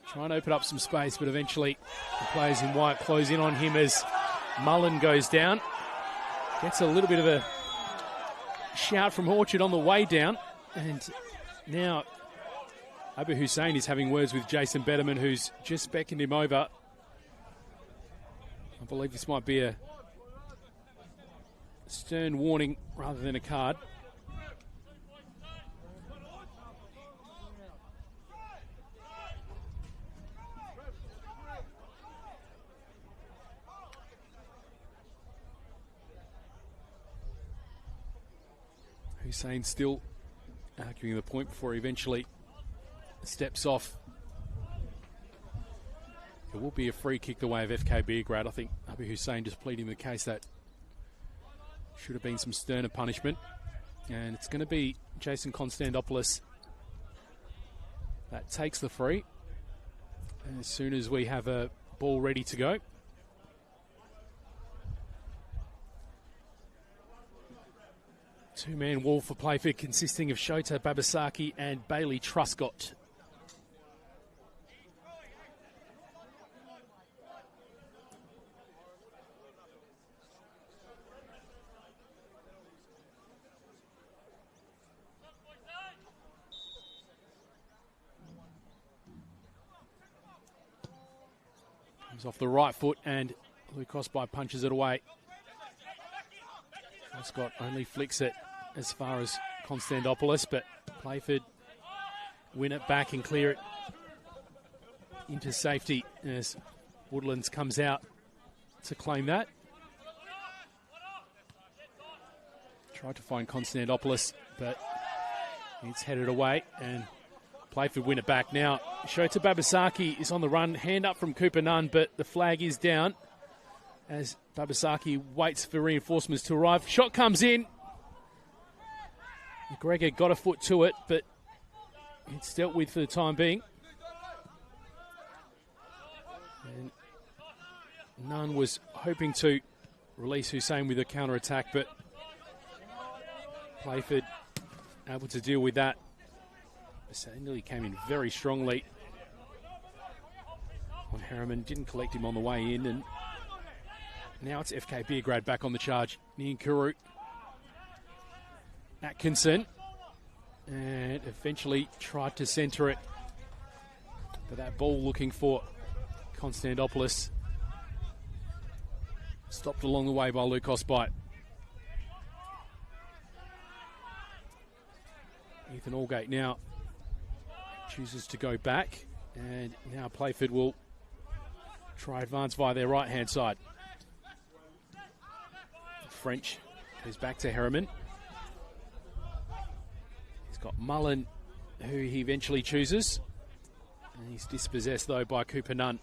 Trying to open up some space, but eventually the players in white close in on him as Mullen goes down. Gets a little bit of a shout from Orchard on the way down. And now Abu Hussein is having words with Jason Betterman, who's just beckoned him over. I believe this might be a stern warning rather than a card. Hussein still arguing the point before he eventually steps off. It will be a free kick the way of FK Beograd. I think Abu Hussein just pleading the case that should have been some sterner punishment. And it's going to be Jason Konstantopoulos that takes the free. And as soon as we have a ball ready to go. Two-man wall for Playford consisting of Shota Babasaki and Bailey Truscott. Comes off the right foot and Lucosby punches it away. Truscott only flicks it as far as Konstantopoulos, but Playford win it back and clear it into safety as Woodlands comes out to claim that. Tried to find Konstantopoulos, but it's headed away and Playford win it back. Now, Shota Babasaki is on the run, hand up from Cooper Nunn, but the flag is down as Babasaki waits for reinforcements to arrive. Shot comes in. McGregor got a foot to it, but it's dealt with for the time being. And Nunn was hoping to release Hussein with a counter-attack, but Playford able to deal with that. Nearly came in very strongly on Harriman, didn't collect him on the way in, and now it's FK Beograd back on the charge. Niankuru, Atkinson, and eventually tried to centre it. But that ball looking for Konstantopoulos. Stopped along the way by Lucosby. Ethan Allgate now chooses to go back, and now Playford will try advance via their right-hand side. French goes back to Harriman. He's got Mullen, who he eventually chooses. And he's dispossessed, though, by Cooper Nunn.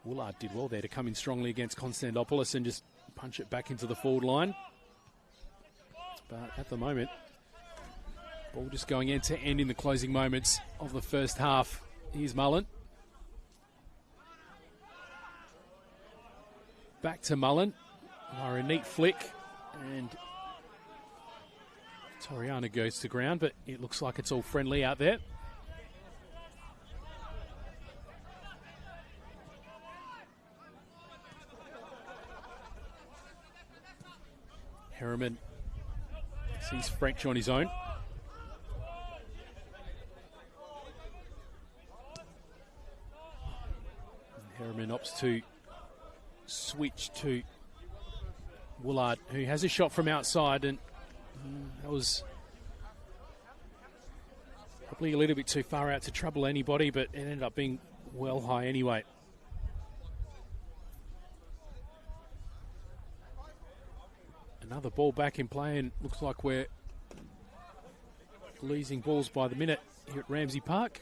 Woolard did well there to come in strongly against Konstantopoulos and just punch it back into the forward line. But at the moment, ball just going end to end in the closing moments of the first half. Here's Mullen. Back to Mullen. A neat flick. And Toriana goes to ground, but it looks like it's all friendly out there. Harriman sees French on his own. And Harriman opts to switch to Woolard, who has a shot from outside, and that was probably a little bit too far out to trouble anybody, but it ended up being well high anyway. Another ball back in play, and looks like we're losing balls by the minute here at Ramsey Park.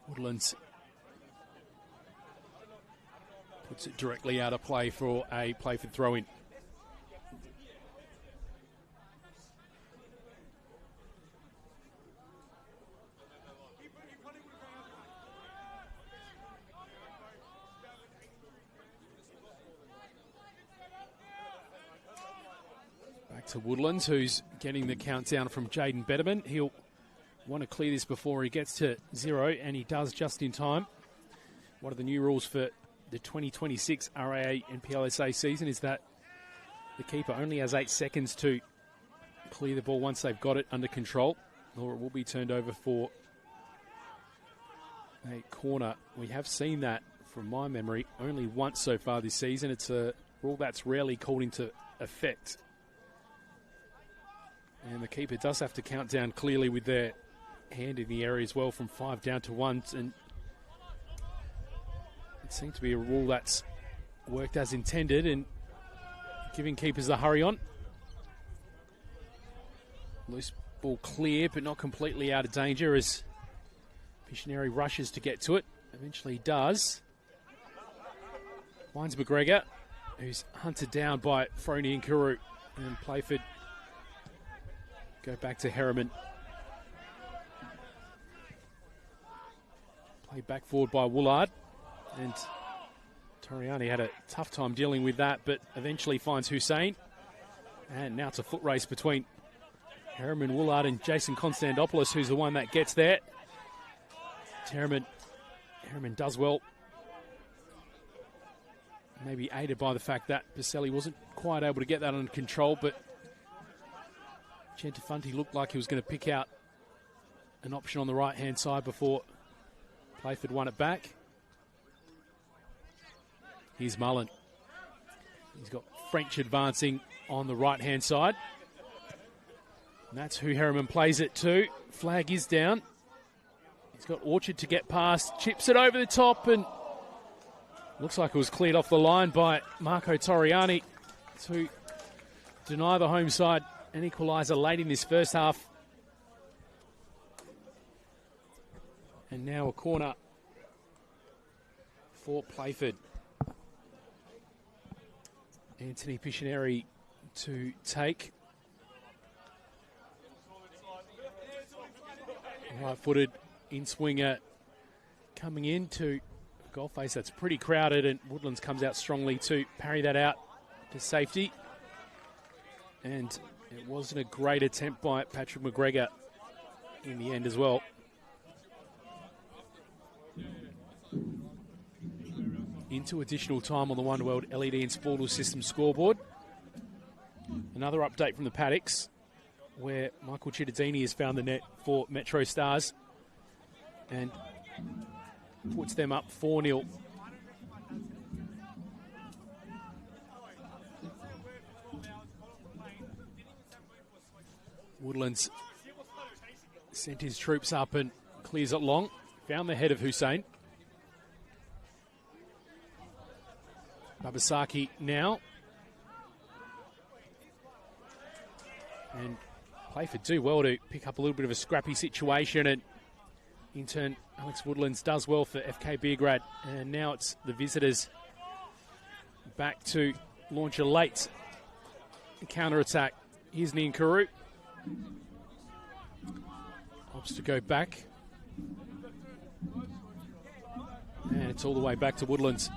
Woodlands puts it directly out of play for a Playford throw-in. Back to Woodlands, who's getting the countdown from Jaden Betterman. He'll want to clear this before he gets to 0, and he does just in time. One of the new rules for the 2026 RAA NPLSA season is that the keeper only has 8 seconds to clear the ball once they've got it under control, or it will be turned over for a corner. We have seen that, from my memory, only once so far this season. It's a rule that's rarely called into effect. And the keeper does have to count down clearly with their hand in the area as well, from 5 down to 1, and it seems to be a rule that's worked as intended and giving keepers the hurry on. Loose ball clear, but not completely out of danger as Pictionary rushes to get to it. Eventually does. Finds McGregor, who's hunted down by Frony and Kuru, and Playford go back to Harriman. Played back forward by Woolard, and Toriani had a tough time dealing with that, but eventually finds Hussein. And now it's a foot race between Harriman, Woolard and Jason Konstantopoulos, who's the one that gets there. Harriman does well. Maybe aided by the fact that Baselli wasn't quite able to get that under control, but Gentafanti looked like he was going to pick out an option on the right-hand side before Playford won it back. Here's Mullen. He's got French advancing on the right-hand side. And that's who Harriman plays it to. Flag is down. He's got Orchard to get past. Chips it over the top, and looks like it was cleared off the line by Marco Toriani to deny the home side an equaliser late in this first half. And now a corner for Playford. Anthony Pictionary to take. Right-footed in-swinger coming into a goal face that's pretty crowded, and Woodlands comes out strongly to parry that out to safety. And it wasn't a great attempt by Patrick McGregor in the end as well. Into additional time on the One World LED and Sportal System scoreboard. Another update from the paddocks, where Michael Cittadini has found the net for Metro Stars and puts them up 4-0. Woodlands sent his troops up and clears it long. Found the head of Hussein. Babasaki now And Playford do well to pick up a little bit of a scrappy situation, and in turn, Alex Woodlands does well for FK Beograd. And now it's the visitors back to launch a late counter-attack. Here's Ninkuru. Opts to go back. And it's all the way back to Woodlands.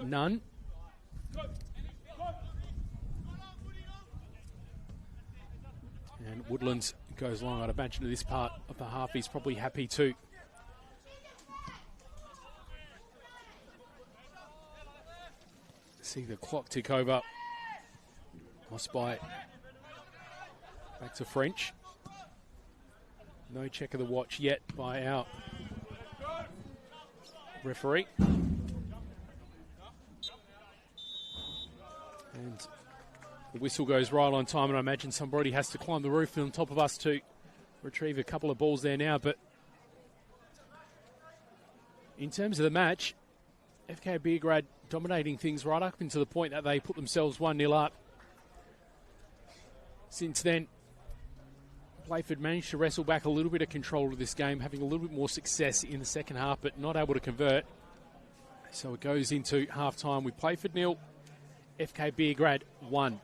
None. And Woodlands goes long. I'd imagine to this part of the half he's probably happy to. See the clock tick over. Lost by back to French. No check of the watch yet by our referee. And the whistle goes right on time, and I imagine somebody has to climb the roof on top of us to retrieve a couple of balls there now. But in terms of the match, FK Beograd dominating things right up into the point that they put themselves 1-0 up. Since then, Playford managed to wrestle back a little bit of control of this game, having a little bit more success in the second half, but not able to convert. So it goes into half-time with Playford 0, FK Beograd 1.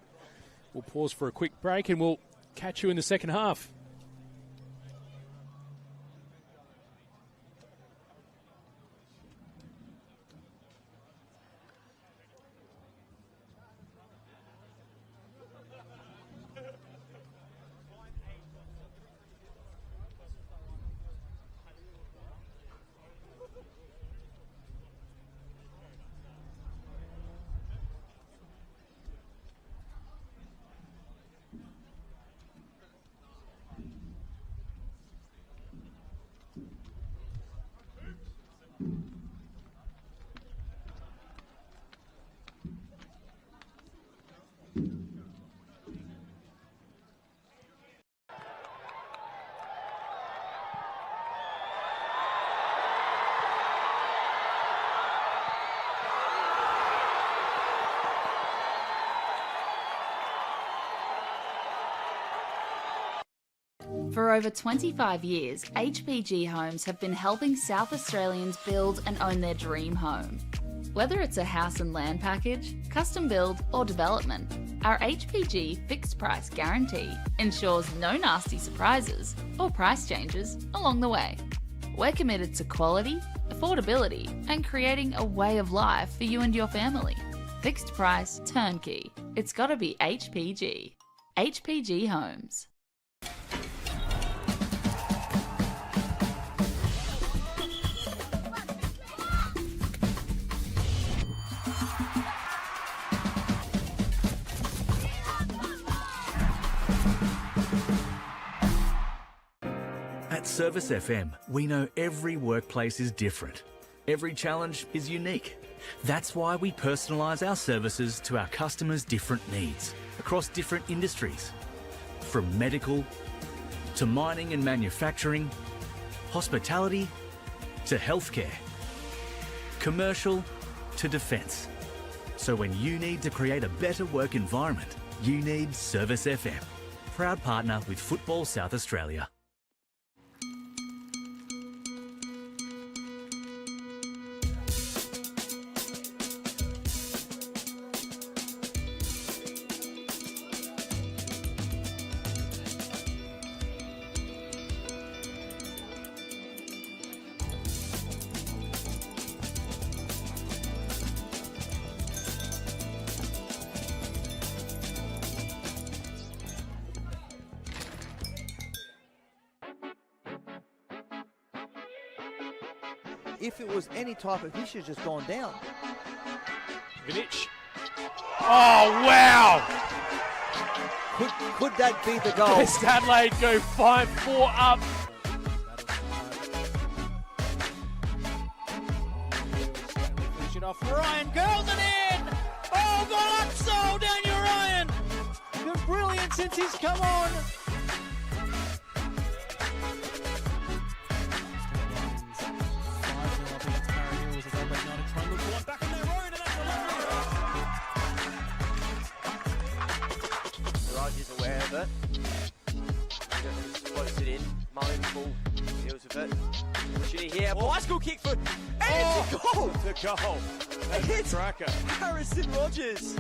We'll pause for a quick break and we'll catch you in the second half. For over 25 years, HPG Homes have been helping South Australians build and own their dream home. Whether it's a house and land package, custom build or development, our HPG fixed price guarantee ensures no nasty surprises or price changes along the way. We're committed to quality, affordability and creating a way of life for you and your family. Fixed price turnkey. It's gotta be HPG. HPG Homes. At Service FM, we know every workplace is different. Every challenge is unique. That's why we personalise our services to our customers' different needs across different industries. From medical to mining and manufacturing, hospitality to healthcare, commercial to defence. So when you need to create a better work environment, you need Service FM. Proud partner with Football South Australia. If it was any type of, he should have just gone down. Vidic. Oh, wow! Could that be the goal? West Adelaide go 5-4 up. Finish it off. Ryan girls it in! Oh, Golazzo, Daniel Ryan! Been brilliant since he's come on. it. Just floats it in. Mullen full deals with it. Opportunity here. Bicycle kick for. And it's a goal! The goal. That's It's a cracker. Harrison Rogers.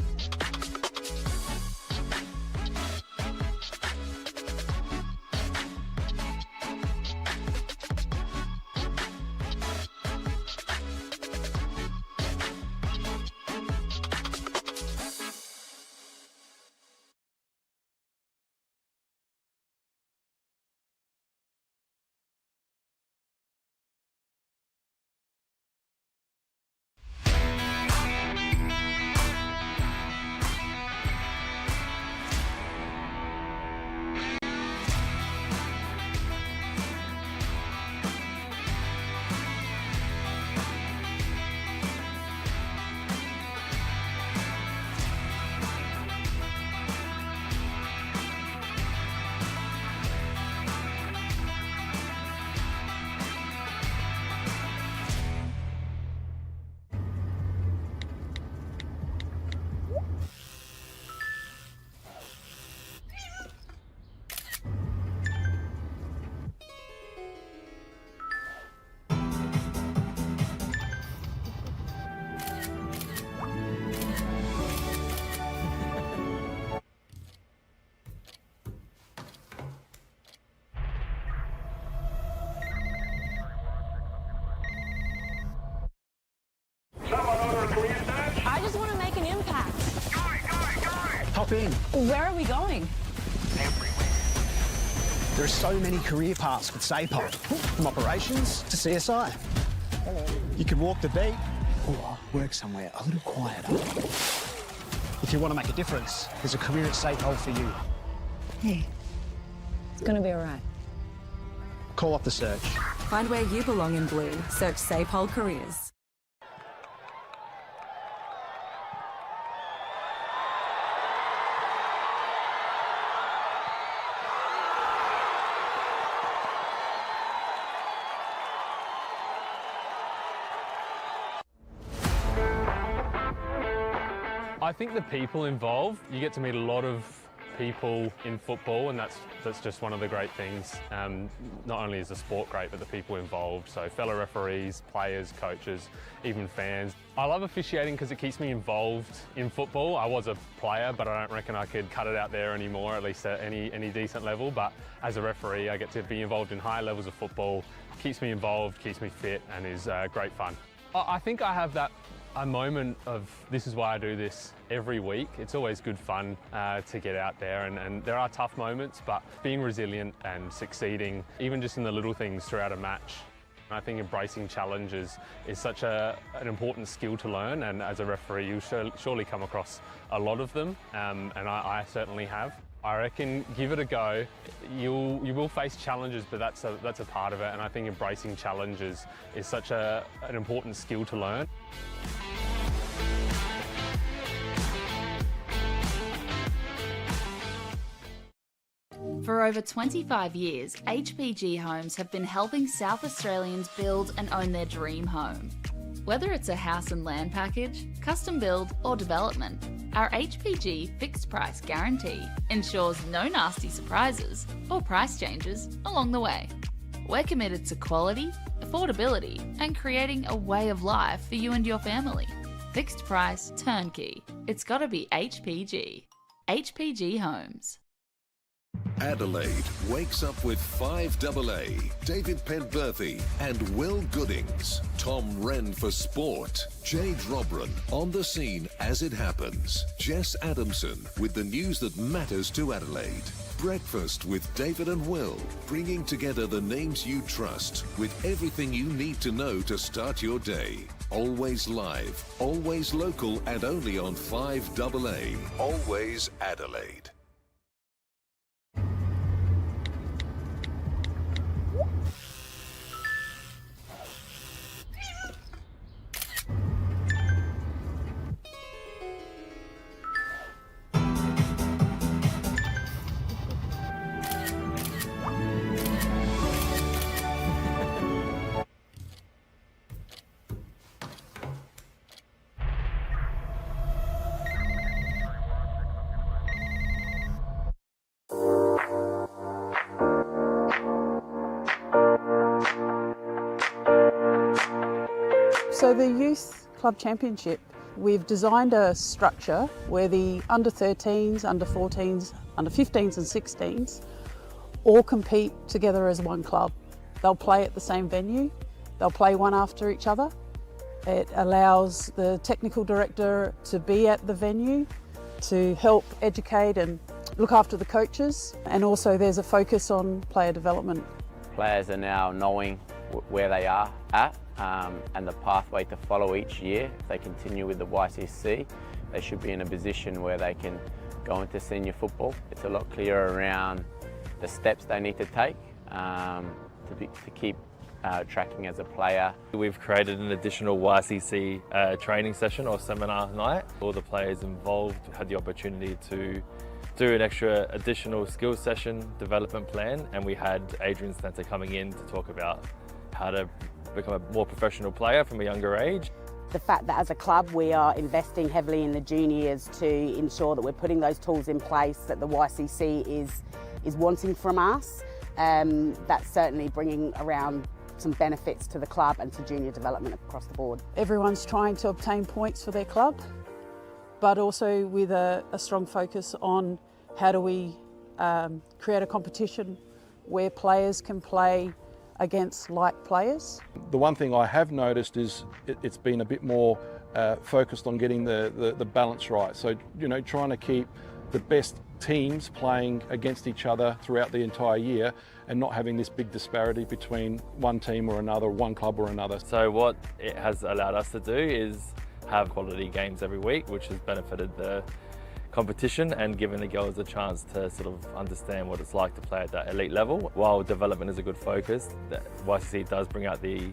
I just want to make an impact. Hop in. Where are we going? There are so many career paths with SAPOL, from operations to CSI. You could walk the beat or work somewhere a little quieter. If you want to make a difference, there's a career at SAPOL for you. Hey, it's going to be all right. Call off the search. Find where you belong in blue. Search SAPOL Careers. I think the people involved, you get to meet a lot of people in football, and that's just one of the great things. Not only is the sport great, but the people involved. So fellow referees, players, coaches, even fans. I love officiating because it keeps me involved in football. I was a player, but I don't reckon I could cut it out there anymore, at least at any decent level. But as a referee, I get to be involved in higher levels of football. Keeps me involved, keeps me fit, and is great fun. I think I have a moment of this is why I do this every week. It's always good fun to get out there, and there are tough moments, but being resilient and succeeding, even just in the little things throughout a match. I think embracing challenges is such an important skill to learn, and as a referee you'll surely come across a lot of them, and I certainly have. I reckon give it a go. You will face challenges, but that's a part of it, and I think embracing challenges is such an important skill to learn. For over 25 years, HPG Homes have been helping South Australians build and own their dream home. Whether it's a house and land package, custom build or development, our HPG fixed price guarantee ensures no nasty surprises or price changes along the way. We're committed to quality, affordability and creating a way of life for you and your family. Fixed price, turnkey. It's gotta be HPG. HPG Homes. Adelaide wakes up with 5AA, David Penberthy and Will Goodings, Tom Wren for sport, Jade Robran on the scene as it happens, Jess Adamson with the news that matters to Adelaide. Breakfast with David and Will, bringing together the names you trust with everything you need to know to start your day. Always live, always local and only on 5AA. Always Adelaide. So the Youth Club Championship, we've designed a structure where the under 13s, under 14s, under 15s and 16s all compete together as one club. They'll play at the same venue, they'll play one after each other. It allows the technical director to be at the venue to help educate and look after the coaches, and also there's a focus on player development. Players are now knowing where they are at and the pathway to follow each year. If they continue with the YCC, they should be in a position where they can go into senior football. It's a lot clearer around the steps they need to take to keep tracking as a player. We've created an additional YCC training session or seminar night. All the players involved had the opportunity to do an extra additional skills session development plan, and we had Adrian Stanter coming in to talk about how to become a more professional player from a younger age. The fact that as a club we are investing heavily in the juniors to ensure that we're putting those tools in place that the YCC is wanting from us, that's certainly bringing around some benefits to the club and to junior development across the board. Everyone's trying to obtain points for their club, but also with a strong focus on how do we create a competition where players can play against like players. The one thing I have noticed is it's been a bit more focused on getting the balance right. So, you know, trying to keep the best teams playing against each other throughout the entire year and not having this big disparity between one team or another, one club or another. So what it has allowed us to do is have quality games every week, which has benefited the competition and given the girls a chance to sort of understand what it's like to play at that elite level. While development is a good focus, the YCC does bring out the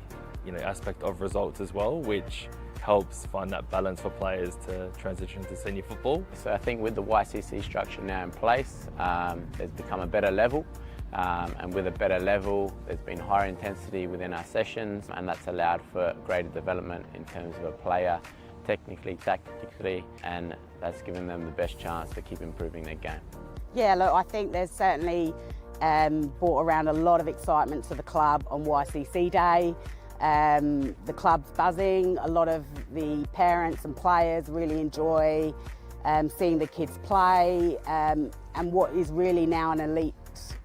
aspect of results as well, which helps find that balance for players to transition to senior football. So I think with the YCC structure now in place, there's become a better level, and with a better level there's been higher intensity within our sessions, and that's allowed for greater development in terms of a player technically, tactically, and that's given them the best chance to keep improving their game. Yeah, look, I think there's certainly brought around a lot of excitement to the club on YCC Day. The club's buzzing, a lot of the parents and players really enjoy seeing the kids play, and what is really now an elite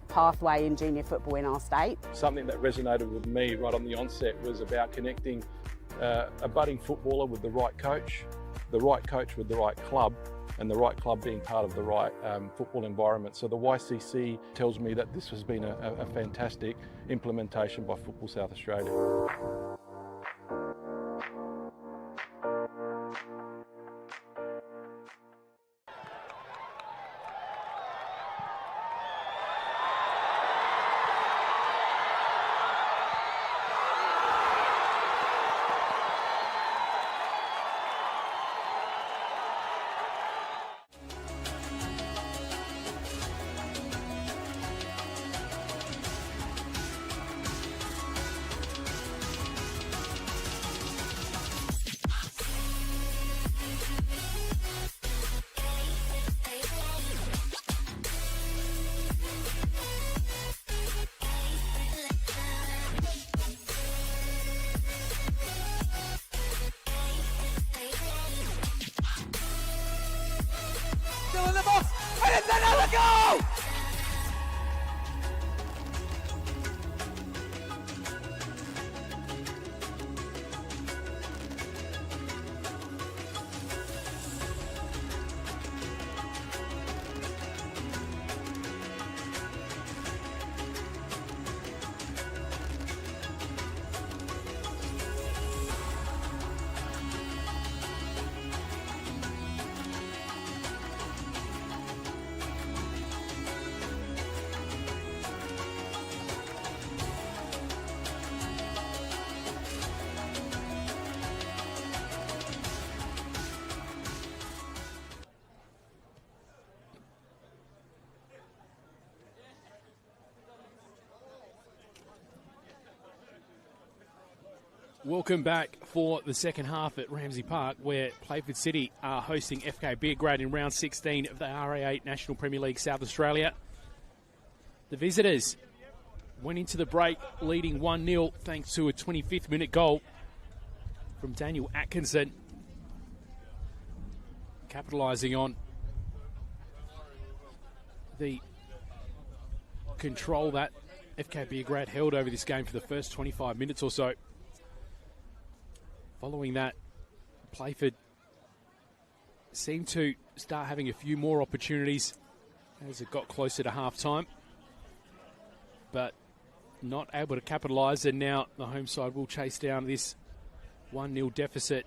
pathway in junior football in our state. Something that resonated with me right on the onset was about connecting a budding footballer with the right coach with the right club, and the right club being part of the right football environment. So the YCC tells me that this has been a fantastic implementation by Football South Australia. Still in the box, and it's another goal! Welcome back for the second half at Ramsey Park, where Playford City are hosting FK Beograd in round 16 of the RA8 National Premier League South Australia. The visitors went into the break leading 1-0 thanks to a 25th minute goal from Daniel Atkinson. Capitalising on the control that FK Beograd held over this game for the first 25 minutes or so. Following that, Playford seemed to start having a few more opportunities as it got closer to half-time, but not able to capitalise, and now the home side will chase down this 1-0 deficit.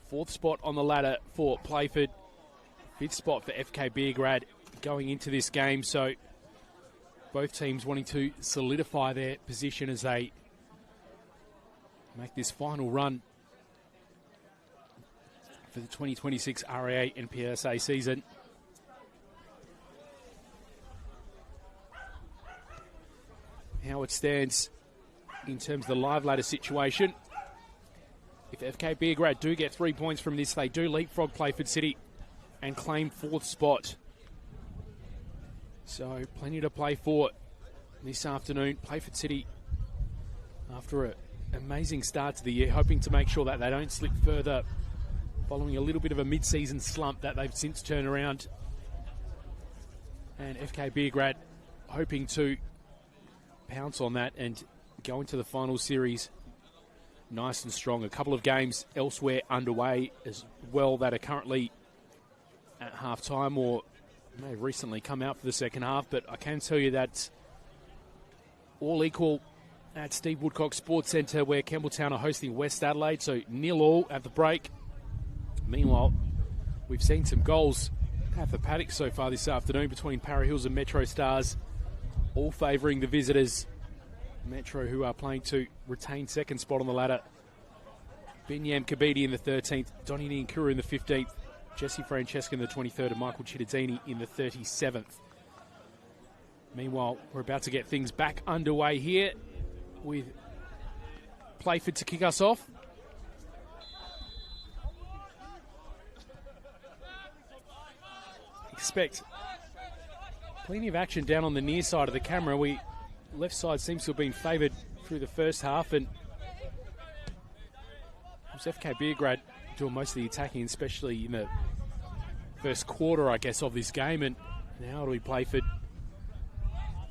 Fourth spot on the ladder for Playford, fifth spot for FK Beograd going into this game, so both teams wanting to solidify their position as they make this final run for the 2026 RAA NPLSA season. How it stands in terms of the live ladder situation. If FK Beograd do get 3 points from this, they do leapfrog Playford City and claim fourth spot. So plenty to play for this afternoon. Playford City, after an amazing start to the year, hoping to make sure that they don't slip further following a little bit of a mid-season slump that they've since turned around. And FK Beograd hoping to pounce on that and go into the final series nice and strong. A couple of games elsewhere underway as well that are currently at half-time or may have recently come out for the second half, but I can tell you that all equal at Steve Woodcock Sports Centre, where Campbelltown are hosting West Adelaide, so 0-0 at the break. Meanwhile, we've seen some goals at the paddock so far this afternoon between Para Hills and Metro Stars, all favouring the visitors. Metro, who are playing to retain second spot on the ladder. Binyam Kabidi in the 13th, Donny Niankuru in the 15th, Jesse Francesca in the 23rd, and Michael Chittadini in the 37th. Meanwhile, we're about to get things back underway here with Playford to kick us off. Expect plenty of action down on the near side of the camera. Left side seems to have been favoured through the first half, and it was FK Beograd doing most of the attacking, especially in the first quarter, I guess, of this game. And now it'll be Playford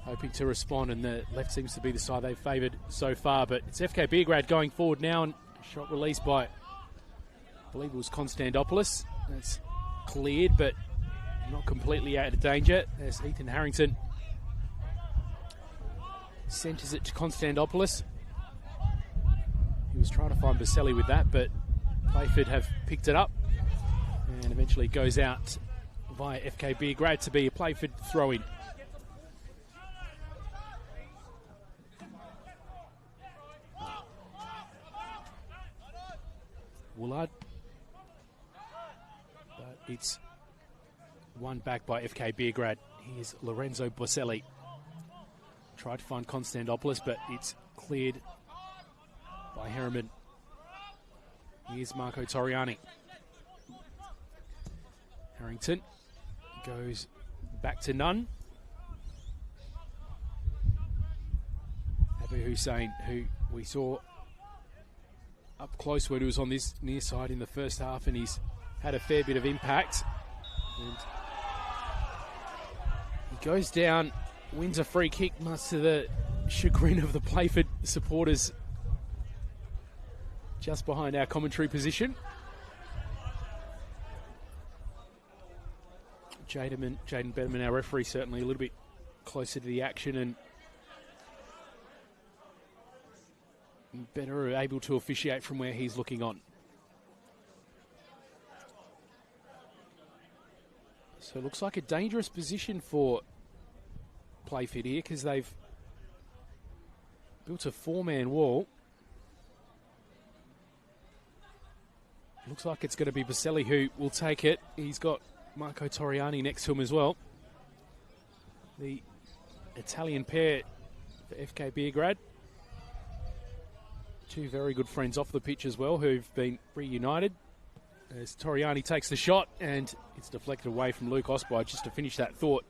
hoping to respond, and the left seems to be the side they've favoured so far. But it's FK Beograd going forward now, and a shot released by, I believe it was Constantopoulos. That's cleared, but not completely out of danger. There's Ethan Harrington. Centres it to Constantopoulos. He was trying to find Baselli with that, but Playford have picked it up and eventually goes out via FK Beograd to be a Playford throw-in. Woolard. But it's won back by FK Beograd. Here's Lorenzo Baselli. Tried to find Constantopoulos, but it's cleared by Harriman. Here's Marco Toriani. Harrington goes back to none. Abu Hussein, who we saw up close when he was on this near side in the first half, and he's had a fair bit of impact. And he goes down, wins a free kick, much to the chagrin of the Playford supporters just behind our commentary position. Jaden Betterman, our referee, certainly a little bit closer to the action and better able to officiate from where he's looking on. So it looks like a dangerous position for Playford here, because they've built a four-man wall. Looks like it's going to be Baselli who will take it. He's got Marco Toriani next to him as well. The Italian pair for FK Beograd. Two very good friends off the pitch as well, who've been reunited. As Toriani takes the shot, and it's deflected away from Luke Osby just to finish that thought.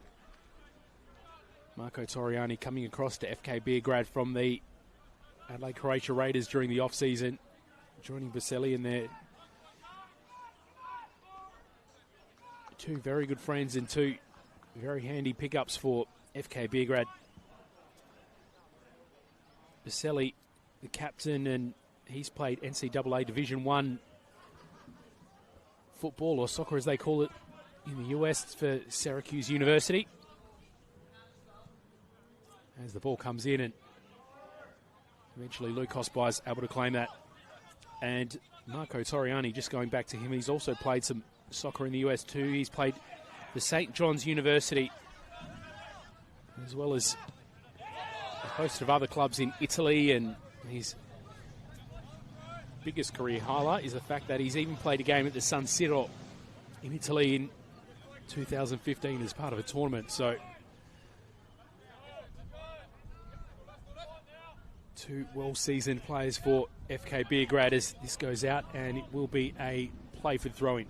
Marco Toriani coming across to FK Beograd from the Adelaide Croatia Raiders during the off-season, joining Baselli in there. Two very good friends and two very handy pickups for FK Beograd. Baselli, the captain, and he's played NCAA Division I football, or soccer as they call it in the US, for Syracuse University. As the ball comes in, and eventually Luke Osby's able to claim that. And Marco Toriani, just going back to him, he's also played some soccer in the US too. He's played for St. John's University, as well as a host of other clubs in Italy, and his biggest career highlight is the fact that he's even played a game at the San Siro in Italy in 2015 as part of a tournament. So two well-seasoned players for FK Beograd as this goes out, and it will be a Playford throw-in.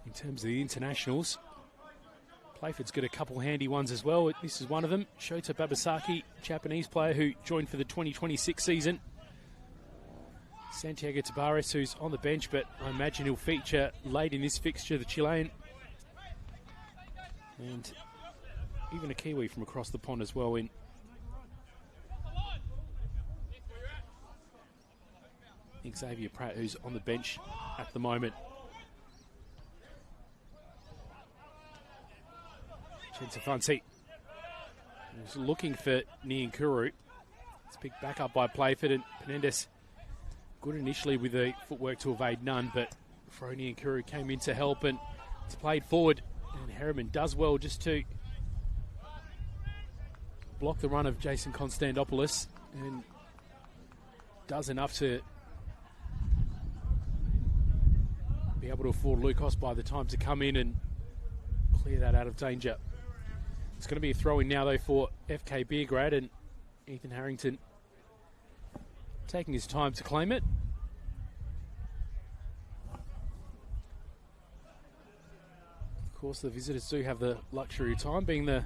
In terms of the internationals, Playford's got a couple handy ones as well. This is one of them, Shota Babasaki, Japanese player who joined for the 2026 season. Santiago Tabares, who's on the bench, but I imagine he'll feature late in this fixture, the Chilean. And even a Kiwi from across the pond as well in Xavier Pratt, who's on the bench at the moment. Chensafanti was looking for Niankuru. It's picked back up by Playford, and Penendez good initially with the footwork to evade none, but Fro Niankuru came in to help, and it's played forward, and Harriman does well just to block the run of Jason Konstantopoulos, and does enough to be able to afford Lukos by the time to come in and clear that out of danger. It's going to be a throw-in now, though, for FK Beograd, and Ethan Harrington taking his time to claim it. Of course, the visitors do have the luxury of time, being the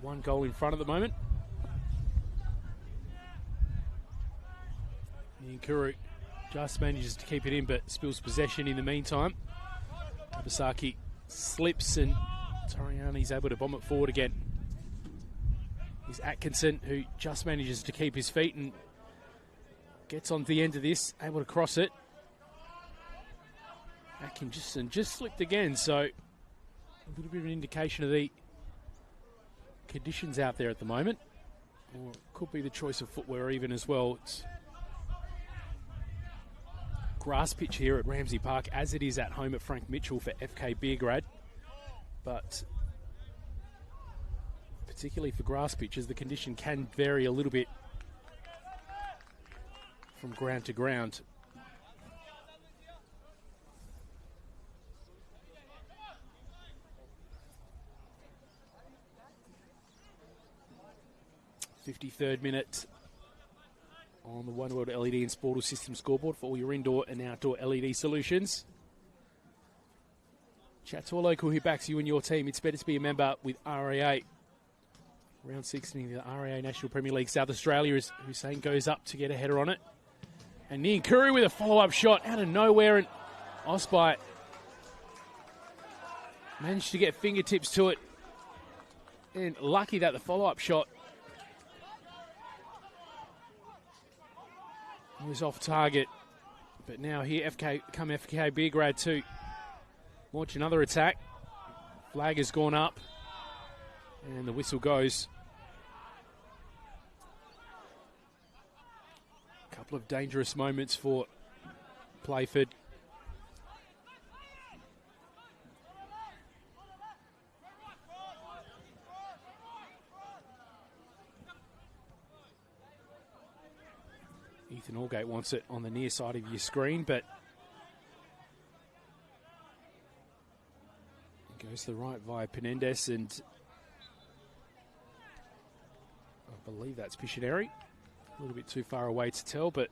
one goal in front at the moment. Niankuru just manages to keep it in, but spills possession in the meantime. Abasaki slips, and Toriani's able to bomb it forward again. He's Atkinson, who just manages to keep his feet and gets on the end of this, able to cross it. Atkinson just slipped again, so a little bit of an indication of the conditions out there at the moment. Or it could be the choice of footwear even as well. It's grass pitch here at Ramsey Park, as it is at home at Frank Mitchell for FK Beograd. But particularly for grass pitches, the condition can vary a little bit from ground to ground. .53rd minute on the One World LED and Sportal System scoreboard for all your indoor and outdoor LED solutions. Chat to a local who backs you and your team. It's better to be a member with RAA. Round 16 of the RAA National Premier League South Australia, as Hussein goes up to get a header on it. And Niankuru with a follow-up shot out of nowhere, and Osby managed to get fingertips to it. And lucky that the follow-up shot was off target. But now here FK Beograd to launch another attack. Flag has gone up, and the whistle goes. A couple of dangerous moments for Playford. Ethan Allgate wants it on the near side of your screen, but it goes to the right via Penendez, and I believe that's Pictionary. A little bit too far away to tell, but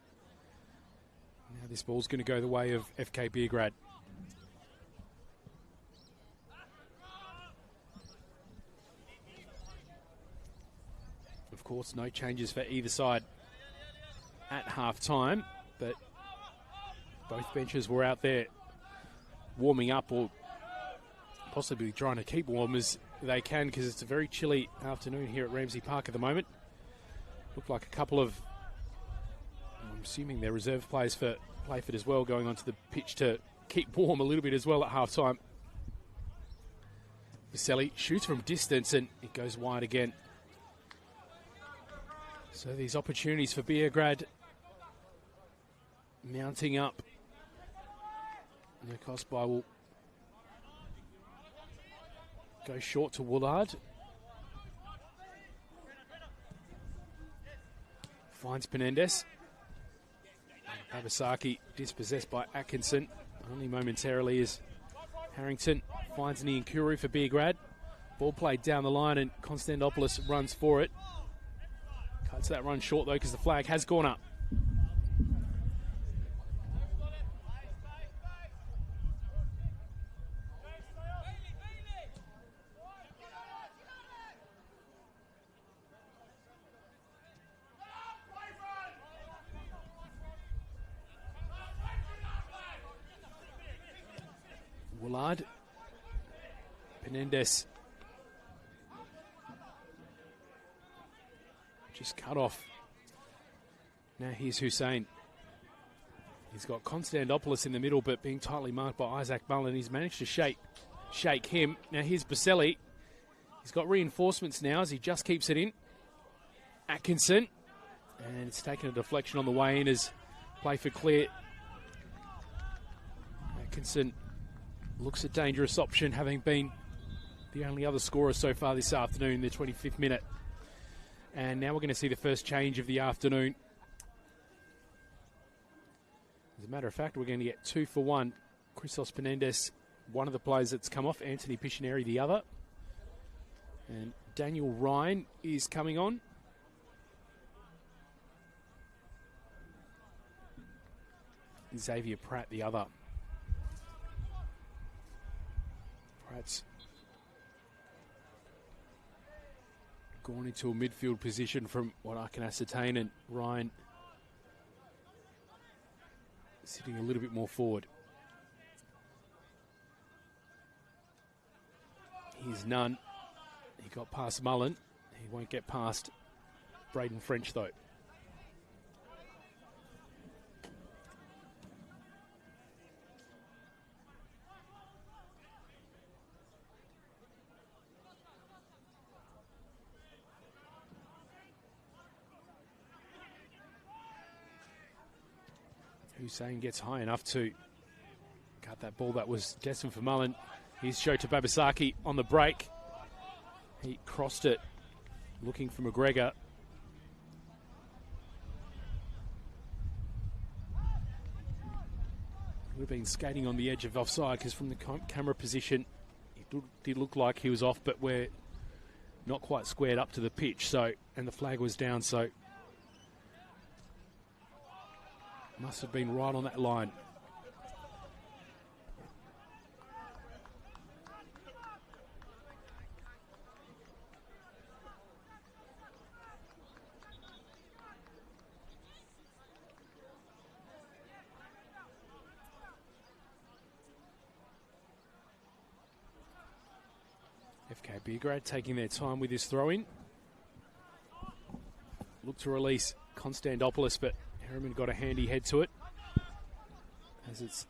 now this ball's going to go the way of FK Beograd. Of course, no changes for either side at half-time, but both benches were out there warming up or possibly trying to keep warm as they can, because it's a very chilly afternoon here at Ramsey Park at the moment. Look like a couple of, I'm assuming they're reserve players for Playford as well, going onto the pitch to keep warm a little bit as well at half-time. Vaselli shoots from distance and it goes wide again. So these opportunities for Beograd mounting up. Nikosbai will go short to Woolard. Finds Penendez. Babasaki dispossessed by Atkinson. Only momentarily as Harrington finds Niankuru for Beograd. Ball played down the line and Konstantopoulos runs for it. Cuts that run short though because the flag has gone up. Woolard. Penendez. Just cut off. Now here's Hussein. He's got Konstantopoulos in the middle, but being tightly marked by Isaac Mullen. He's managed to shake him. Now here's Baselli. He's got reinforcements now as he just keeps it in. Atkinson. And it's taken a deflection on the way in as Playford clear. Atkinson looks a dangerous option, having been the only other scorer so far this afternoon in the 25th minute. And now we're going to see the first change of the afternoon. As a matter of fact, we're going to get 2 for 1. Christos Penendez, one of the players that's come off. Anthony Pictionary, the other. And Daniel Ryan is coming on. Xavier Pratt, the other. Pratt's gone into a midfield position from what I can ascertain, and Ryan sitting a little bit more forward. Here's Nunn. He got past Mullen. He won't get past Braden French though. Hussein gets high enough to cut that ball that was destined for Mullen. Here's show to Babasaki on the break. He crossed it, looking for McGregor. We've been skating on the edge of offside because from the camera position, it did look like he was off, but we're not quite squared up to the pitch. So, and the flag was down, so must have been right on that line. FK Beograd taking their time with his throw-in. Look to release Konstantopoulos, but Harriman got a handy head to it as it's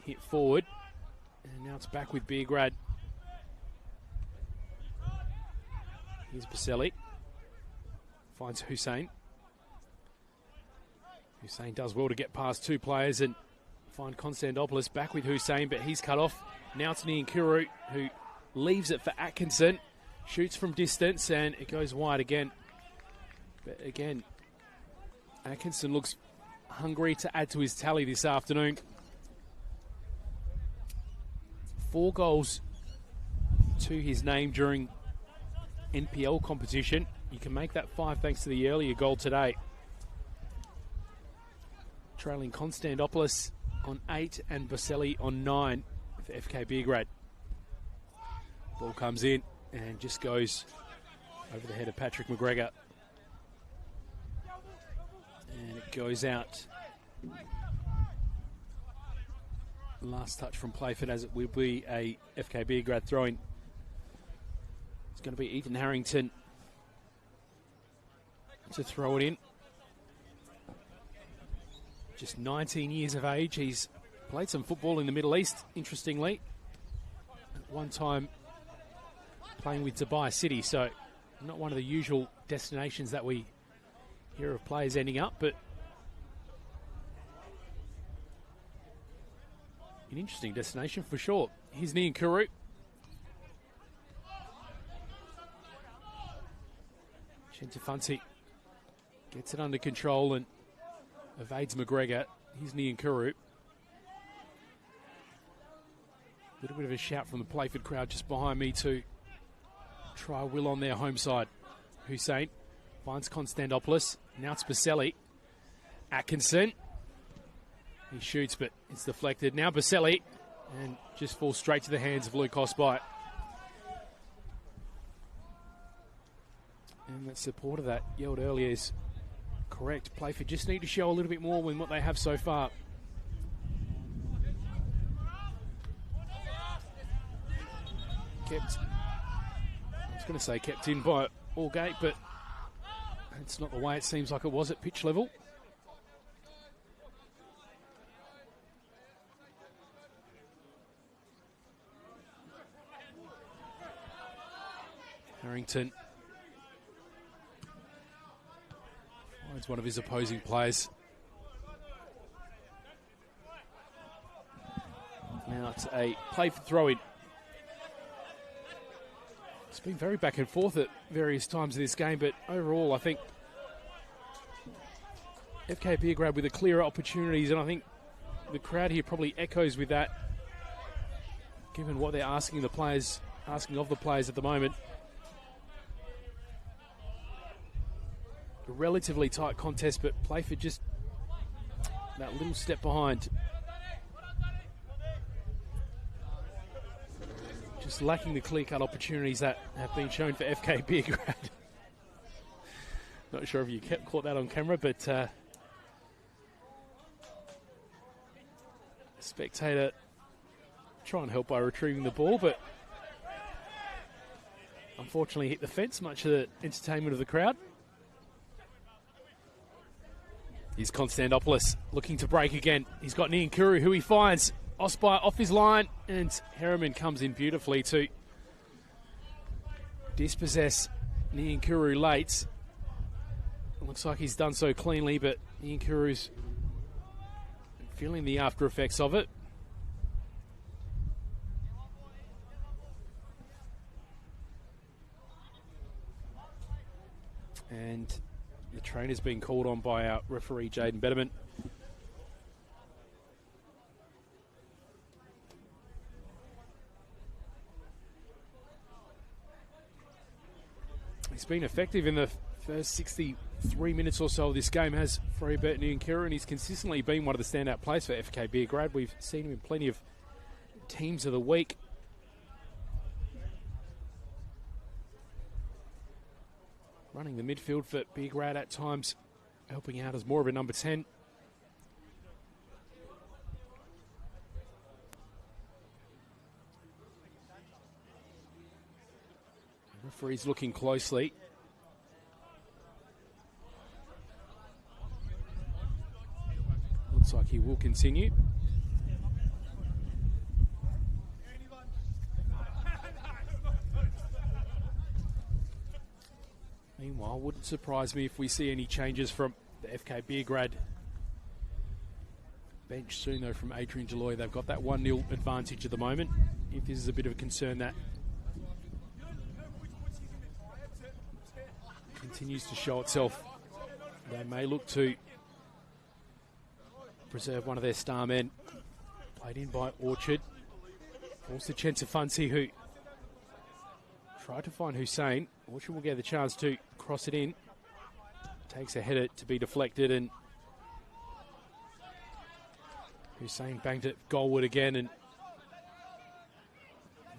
hit forward. And now it's back with Beograd. Here's Baselli. Finds Hussein. Hussein does well to get past 2 players and find Konstantopoulos. Back with Hussein, but he's cut off. Now it's Niankuru, who leaves it for Atkinson. Shoots from distance and it goes wide again. But again, Atkinson looks hungry to add to his tally this afternoon. 4 goals to his name during NPL competition. You can make that 5 thanks to the earlier goal today. Trailing Konstantopoulos on 8 and Baselli on 9 for FK Beograd. Ball comes in and just goes over the head of Patrick McGregor. goes out. Last touch from Playford, as it will be a FK Beograd throw-in. It's going to be Ethan Harrington to throw it in. Just 19 years of age. He's played some football in the Middle East, interestingly. At one time playing with Dubai City, so not one of the usual destinations that we hear of players ending up, but an interesting destination for sure. Here's Niankuru. Chentefanti gets it under control and evades McGregor. Here's Niankuru. A little bit of a shout from the Playford crowd just behind me to try Will on their home side. Hussein finds Konstantopoulos. Now it's Baselli. Atkinson. He shoots, but it's deflected. Now Baselli, and just falls straight to the hands of Luke Osby. And the support of that yelled earlier is correct. Playford just need to show a little bit more than what they have so far. Kept, I was going to say kept in by Allgate, but it's not the way it seems like it was at pitch level. Harrington finds one of his opposing players. Now it's a Playford throw-in. It's been very back and forth at various times in this game, but overall I think FK Beograd with the clearer opportunities, and I think the crowd here probably echoes with that, given what they're asking of the players at the moment. A relatively tight contest, but Playford just that little step behind. Just lacking the clear-cut opportunities that have been shown for FK Beograd. Not sure if you caught that on camera, but spectator try and help by retrieving the ball, but unfortunately hit the fence, much to the entertainment of the crowd. Here's Konstantopoulos looking to break again. He's got Niankuru, who he finds. Osby off his line, and Harriman comes in beautifully to dispossess Niankuru late. It looks like he's done so cleanly, but Niankuru's feeling the after effects of it. And the trainer's been called on by our referee, Jaden Betterman. He's been effective in the first 63 minutes or so of this game, has Freebert Niankuru, and he's consistently been one of the standout players for FK Beograd. We've seen him in plenty of teams of the week. Running the midfield for Beograd at times, helping out as more of a number 10. The referee's looking closely. Looks like he will continue. Meanwhile, wouldn't surprise me if we see any changes from the FK Beograd bench soon, though, from Adrian Deloy. They've got that 1-0 advantage at the moment. If this is a bit of a concern that continues to show itself, they may look to preserve one of their star men. Played in by Orchard. Also Chentefanti, who tried to find Hussein. Orchard will get the chance to cross it in. Takes a header to be deflected, and Hussein banged it goalward again, and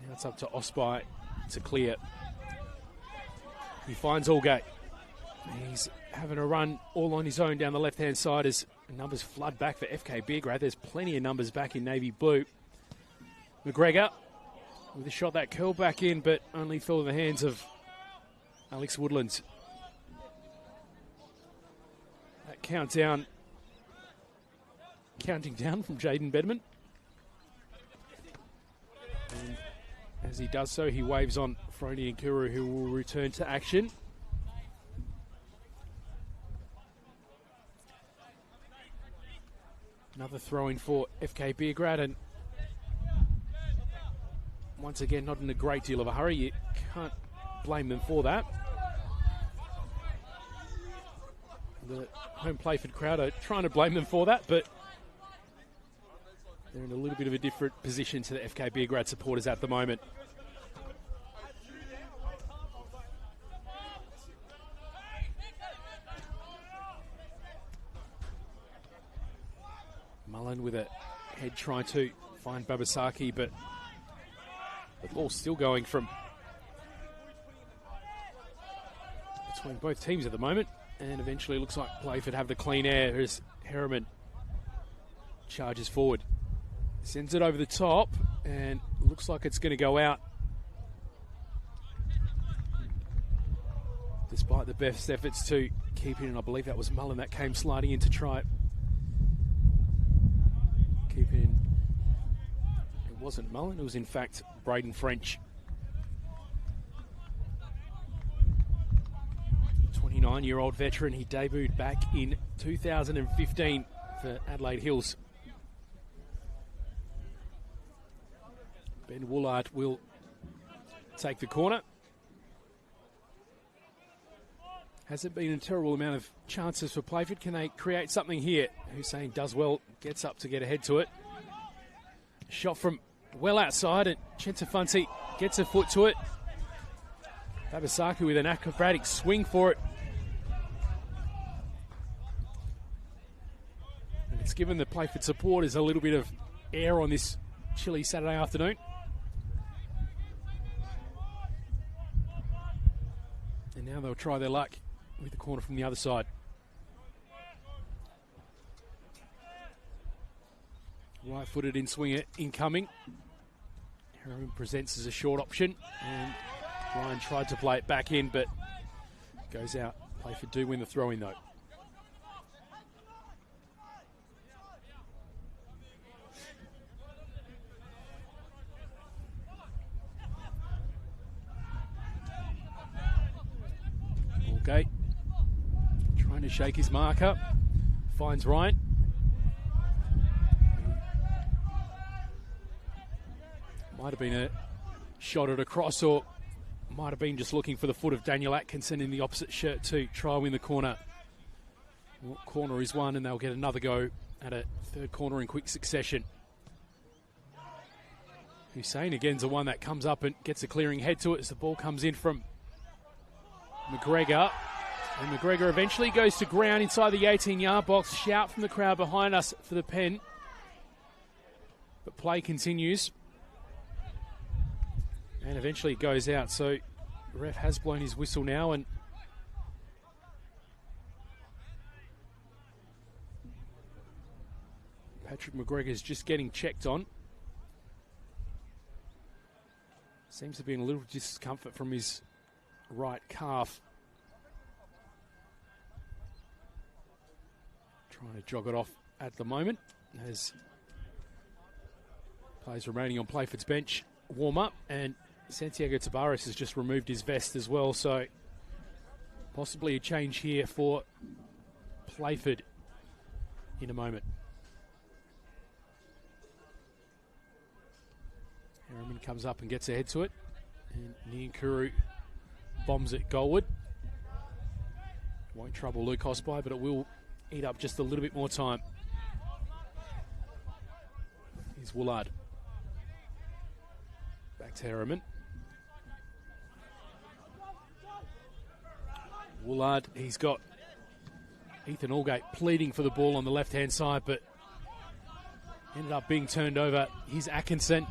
now it's up to Osby to clear. He finds Allgate. He's having a run all on his own down the left-hand side as numbers flood back for FK Beograd. There's plenty of numbers back in navy blue. McGregor with a shot that curled back in, but only fell in the hands of Alex Woodlands. That counting down from Jaden Bedman. And as he does so, he waves on Frony and Kuru, who will return to action. Another throw-in for FK Beograd, and once again, not in a great deal of a hurry. You can't blame them for that. The home Playford crowd are trying to blame them for that, but they're in a little bit of a different position to the FK Beograd supporters at the moment. Mullen with a head trying to find Babasaki, but the ball's still going from between both teams at the moment, and eventually looks like Playford have the clean air as Harriman charges forward. Sends it over the top, and looks like it's going to go out. Despite the best efforts to keep it in, I believe that was Mullen that came sliding in to try it. Keep it in. It wasn't Mullen, it was in fact Braden French. 29-year-old veteran, he debuted back in 2015 for Adelaide Hills. Ben Woolard will take the corner. Hasn't been a terrible amount of chances for Playford. Can they create something here? Hussein does well, gets up to get ahead to it. Shot from well outside, and Chensafanti gets a foot to it. Babasaki with an acrobatic swing for it. And it's given the Playford supporters a little bit of air on this chilly Saturday afternoon. And now they'll try their luck with the corner from the other side. Right-footed in swinger incoming. Harriman presents as a short option, and Ryan tried to play it back in, but goes out. Playford do win the throw-in though. Okay, trying to shake his marker, finds Ryan. Might have been a shot at a cross, or might have been just looking for the foot of Daniel Atkinson in the opposite shirt to try and win the corner. Well, corner is one, and they'll get another go at a third corner in quick succession. Hussein again's the one that comes up and gets a clearing head to it as the ball comes in from McGregor. And McGregor eventually goes to ground inside the 18-yard box. Shout from the crowd behind us for the pen. But play continues. And eventually it goes out. So the ref has blown his whistle now, and Patrick McGregor's just getting checked on. Seems to be in a little discomfort from his right calf. Trying to jog it off at the moment as players remaining on Playford's bench warm up, and Santiago Tabares has just removed his vest as well, so possibly a change here for Playford in a moment. Harriman comes up and gets ahead to it, and Niankuru bombs it goalward. Won't trouble Luke Hosby, but it will eat up just a little bit more time. Here's Woolard. Back to Harriman. Woolard, he's got Ethan Allgate pleading for the ball on the left-hand side, but ended up being turned over. Here's Atkinson.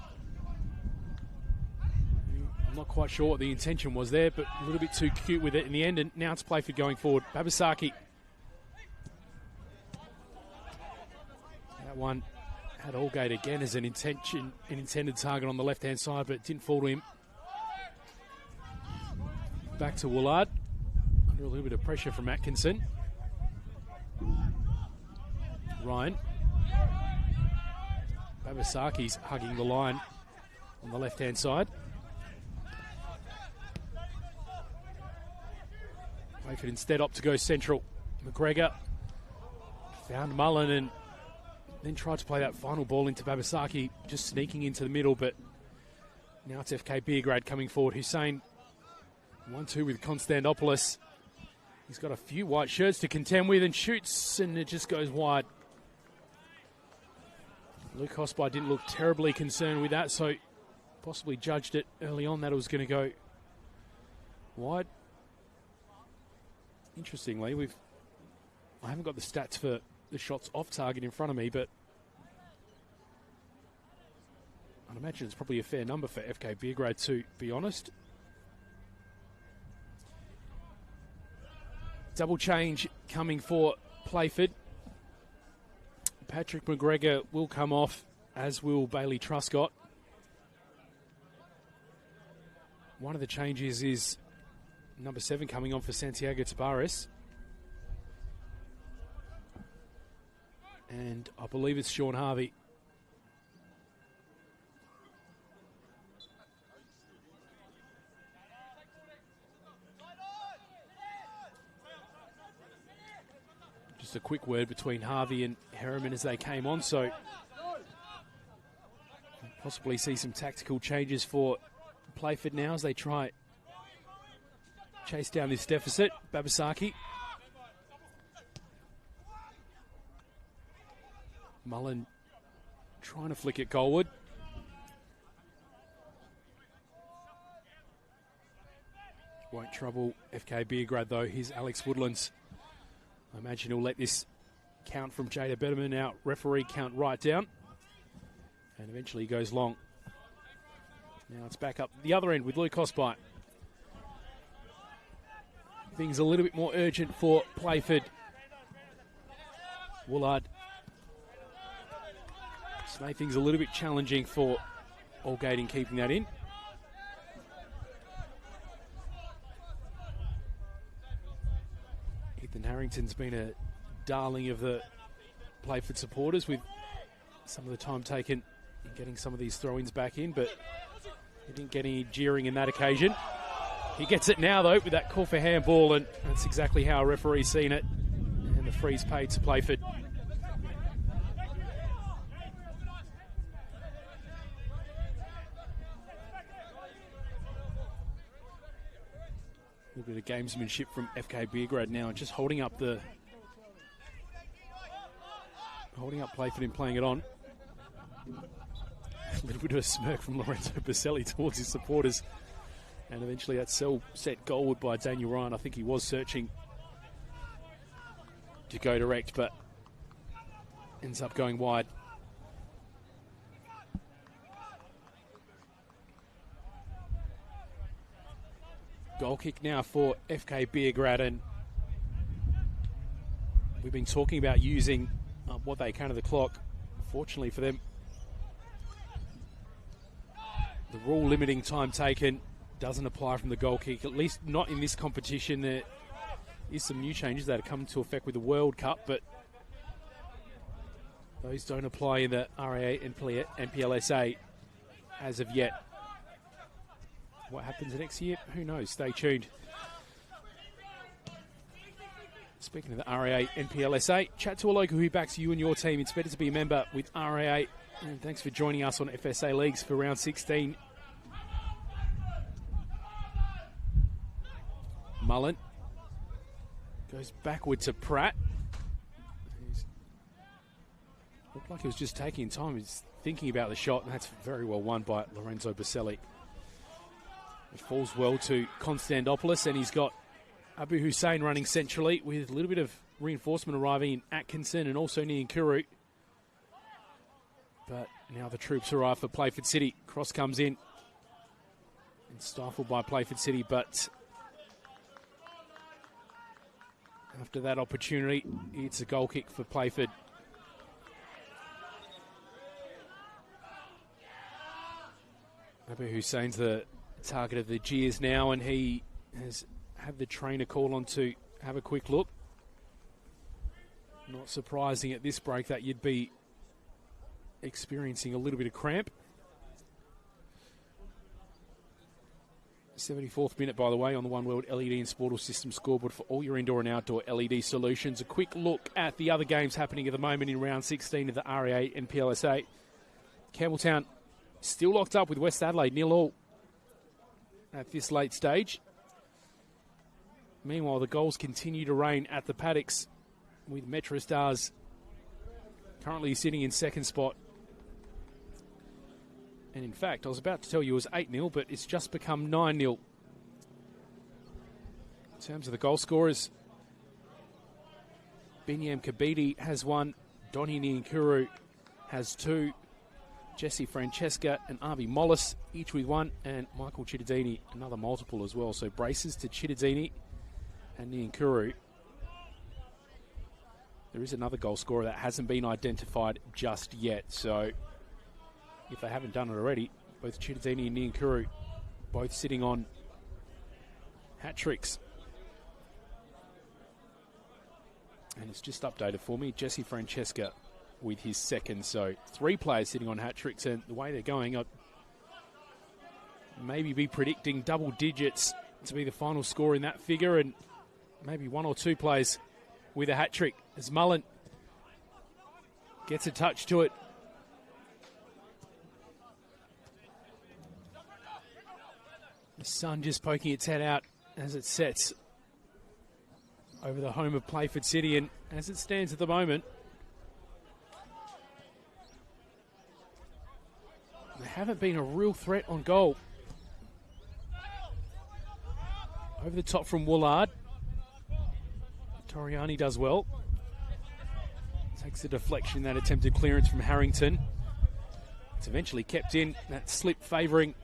I'm not quite sure what the intention was there, but a little bit too cute with it in the end, and now it's Playford going forward. Babasaki. That one had Allgate again as an intended target on the left-hand side, but it didn't fall to him. Back to Woolard. Under a little bit of pressure from Atkinson. Ryan. Babasaki's hugging the line on the left-hand side. Playford instead opt to go central. McGregor found Mullen and then tried to play that final ball into Babasaki, just sneaking into the middle, but now it's FK Beograd coming forward. Hussein 1-2 with Konstantopoulos. He's got a few white shirts to contend with and shoots, and it just goes wide. Luke Hosby didn't look terribly concerned with that, so possibly judged it early on that it was going to go wide. Interestingly, I haven't got the stats for the shots off target in front of me, but I'd imagine it's probably a fair number for FK Beograd, to be honest. Double change coming for Playford. Patrick McGregor will come off, as will Bailey Truscott. One of the changes is number 7 coming on for Santiago Tabares. And I believe it's Sean Harvey. Just a quick word between Harvey and Harriman as they came on, so possibly see some tactical changes for Playford now as they try chase down this deficit. Babasaki. Mullen trying to flick it goalward. Won't trouble FK Beograd though. Here's Alex Woodlands. I imagine he'll let this count from Jada Betterman out. Referee count right down. And eventually he goes long. Now it's back up the other end with Luke Hosby. Things a little bit more urgent for Playford. Woolard. Just made things a little bit challenging for Allgate in keeping that in. Ethan Harrington's been a darling of the Playford supporters with some of the time taken in getting some of these throw-ins back in, but he didn't get any jeering in that occasion. He gets it now, though, with that call for handball, and that's exactly how a referee's seen it. And the free's paid to Playford. A little bit of gamesmanship from FK Beograd now, and just holding up Playford in playing it on. A little bit of a smirk from Lorenzo Baselli towards his supporters. And eventually that cell set goalward by Daniel Ryan. I think he was searching to go direct, but ends up going wide. Goal kick now for FK Beograd, and we've been talking about using what they can of the clock. Fortunately for them, the rule limiting time taken doesn't apply from the goal kick, at least not in this competition. There is some new changes that have come into effect with the World Cup, but those don't apply in the RAA NPLSA as of yet. What happens next year? Who knows? Stay tuned. Speaking of the RAA NPLSA, chat to a local who backs you and your team. It's better to be a member with RAA. And thanks for joining us on FSA Leagues for round 16. Mullen goes backward to Pratt. Looked like he was just taking time. He's thinking about the shot, and that's very well won by Lorenzo Baselli. It falls well to Konstantopoulos, and he's got Abu Hussein running centrally with a little bit of reinforcement arriving in Atkinson and also Niankuru. But now the troops arrive for Playford City. Cross comes in. and stifled by Playford City, but after that opportunity, it's a goal kick for Playford. Abu Hussein's the target of the jeers now, and he has had the trainer call on to have a quick look. Not surprising at this break that you'd be experiencing a little bit of cramp. 74th minute, by the way, on the One World LED and Sportal System scoreboard for all your indoor and outdoor LED solutions. A quick look at the other games happening at the moment in round 16 of the REA NPLSA. Campbelltown still locked up with West Adelaide, 0-0 at this late stage. Meanwhile, the goals continue to rain at the paddocks, with Metro Stars currently sitting in second spot. And in fact, I was about to tell you it was 8-0, but it's just become 9-0. In terms of the goal scorers, Binyam Kabidi has one, Donny Niankuru has two, Jesse Francesca and Avi Mollis each with one, and Michael Chittadini another multiple as well. So braces to Chittadini and Niankuru. There is another goal scorer that hasn't been identified just yet, so if they haven't done it already, both Chittadini and Niankuru both sitting on hat-tricks. And it's just updated for me, Jesse Francesca with his second, so 3 players sitting on hat-tricks, and the way they're going, I'd maybe be predicting double digits to be the final score in that figure, and maybe 1 or 2 players with a hat-trick as Mullen gets a touch to it. The sun just poking its head out as it sets over the home of Playford City, and as it stands at the moment, they haven't been a real threat on goal. Over the top from Woolard. Toriani does well. Takes the deflection, that attempted clearance from Harrington. It's eventually kept in, that slip favouring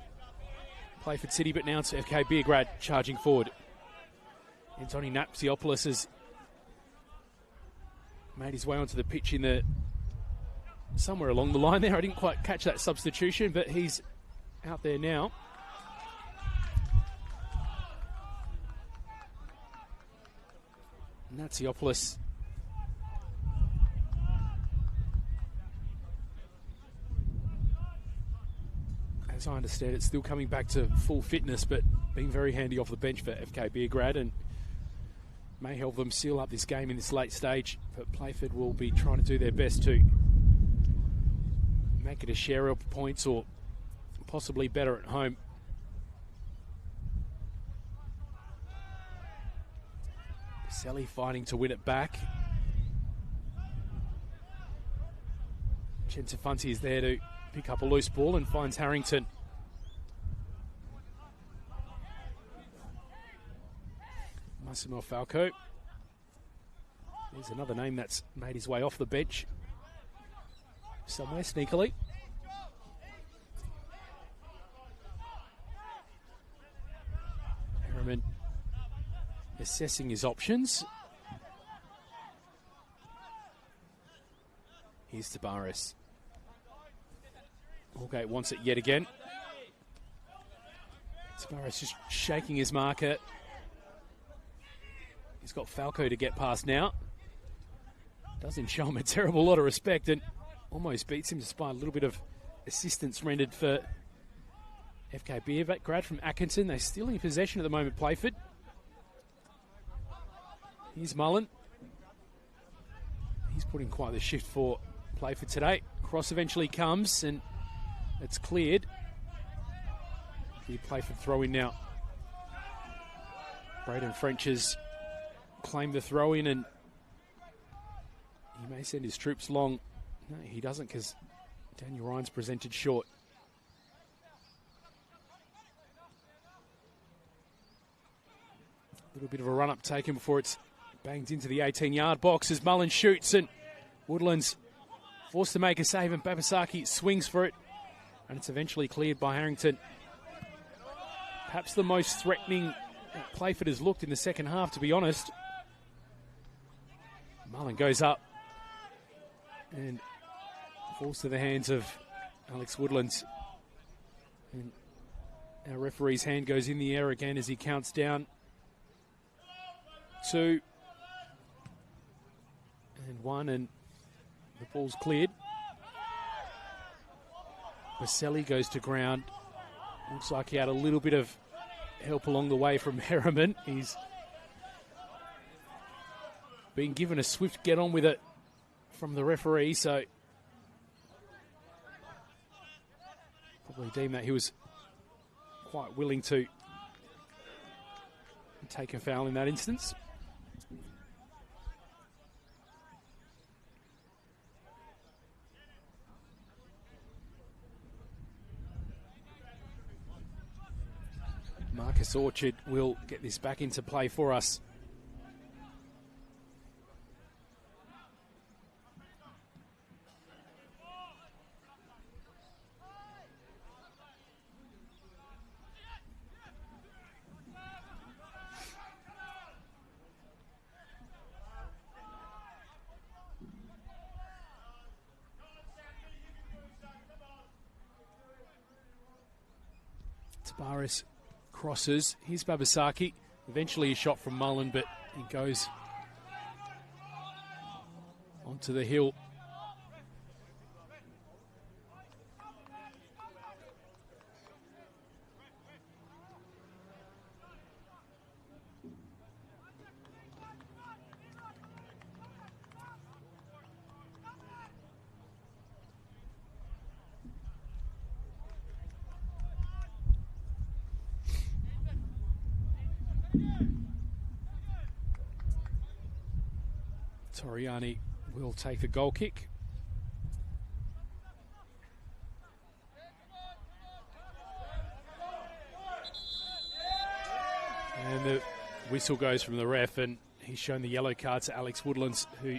Playford City, but now it's FK Beograd charging forward. Antoni Napsiopoulos has made his way onto the pitch in the somewhere along the line there. I didn't quite catch that substitution, but he's out there now. Natsiopoulos as I understand it, still coming back to full fitness, but being very handy off the bench for FK Beograd, and may help them seal up this game in this late stage. But Playford will be trying to do their best to make it a share of points or possibly better at home. Selly fighting to win it back. Centafanti is there to pick up a loose ball and finds Harrington. Massimo Falco. There's another name that's made his way off the bench somewhere sneakily. Harriman assessing his options. Here's Tabaris. Allgate wants it yet again. Tabaris just shaking his marker. He's got Falco to get past now. Doesn't show him a terrible lot of respect and almost beats him despite a little bit of assistance rendered for FK Beograd from Atkinson. They're still in possession at the moment, Playford. Here's Mullen. He's putting quite the shift for Playford today. Cross eventually comes and it's cleared. The Playford throw in now. Braden French has claimed the throw in and he may send his troops long. No, he doesn't because Daniel Ryan's presented short. A little bit of a run-up taken before it's banged into the 18-yard box as Mullen shoots and Woodland's forced to make a save and Babasaki swings for it and it's eventually cleared by Harrington. perhaps the most threatening Playford has looked in the second half, to be honest. Mullen goes up and falls to the hands of Alex Woodlands. And our referee's hand goes in the air again as he counts down 2 and 1, and the ball's cleared. Baselli goes to ground. Looks like he had a little bit of help along the way from Harriman. He's been given a swift get on with it from the referee, so probably deemed that he was quite willing to take a foul in that instance. Marcus Orchard will get this back into play for us. Tabaris crosses. Here's Babasaki. Eventually a shot from Mullen, but he goes onto the hill. Toriani will take the goal kick. And the whistle goes from the ref, and he's shown the yellow card to Alex Woodlands, who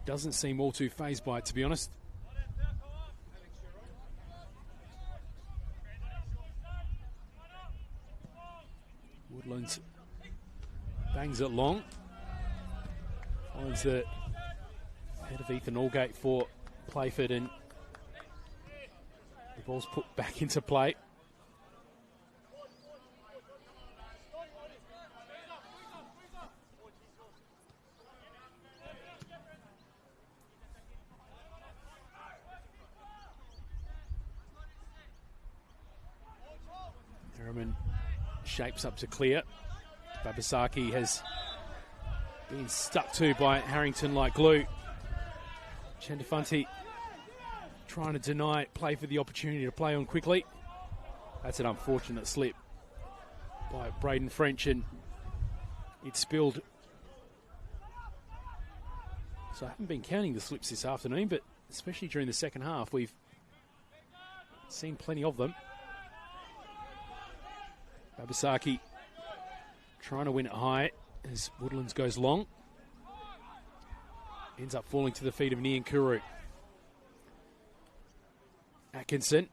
doesn't seem all too fazed by it, to be honest. Woodlands bangs it long. Finds the head of Ethan Allgate for Playford, and the ball's put back into play. Harriman shapes up to clear. Babasaki has been stuck to by Harrington like glue. Chendefanti trying to deny Playford the opportunity to play on quickly. That's an unfortunate slip by Braden French, and it spilled. So I haven't been counting the slips this afternoon, but especially during the second half, we've seen plenty of them. Babasaki trying to win it high as Woodlands goes long. Ends up falling to the feet of Nian Kuru. Atkinson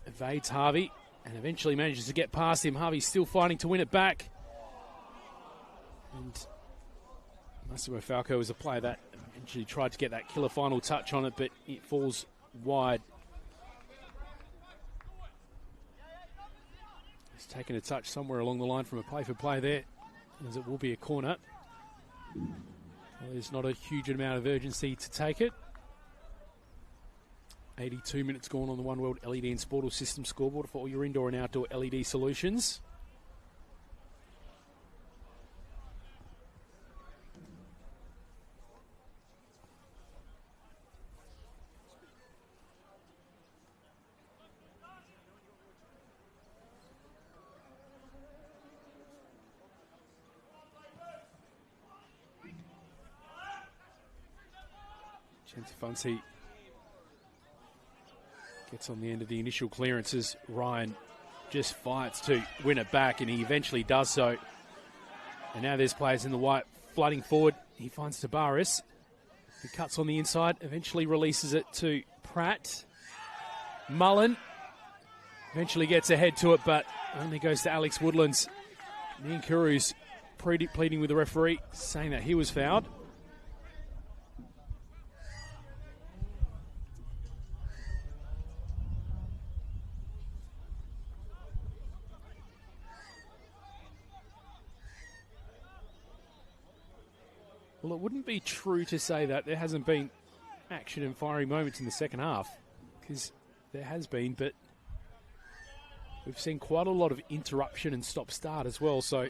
evades Harvey and eventually manages to get past him. Harvey's still fighting to win it back. And Massimo Falco is a player that eventually tried to get that killer final touch on it, but it falls wide. He's taken a touch somewhere along the line from a Playford player there, as it will be a corner. Well, there's not a huge amount of urgency to take it. 82 minutes gone on the One World LED and Sportal System scoreboard for all your indoor and outdoor LED solutions. Chentefanti gets on the end of the initial clearances. Ryan just fights to win it back, and he eventually does so. And now there's players in the white flooding forward. He finds Tabaris. He cuts on the inside, eventually releases it to Pratt. Mullen Eventually gets ahead to it, but only goes to Alex Woodlands. Ninkuru's pleading with the referee, saying that he was fouled. Well, it wouldn't be true to say that there hasn't been action and fiery moments in the second half, because there has been, but we've seen quite a lot of interruption and stop-start as well, so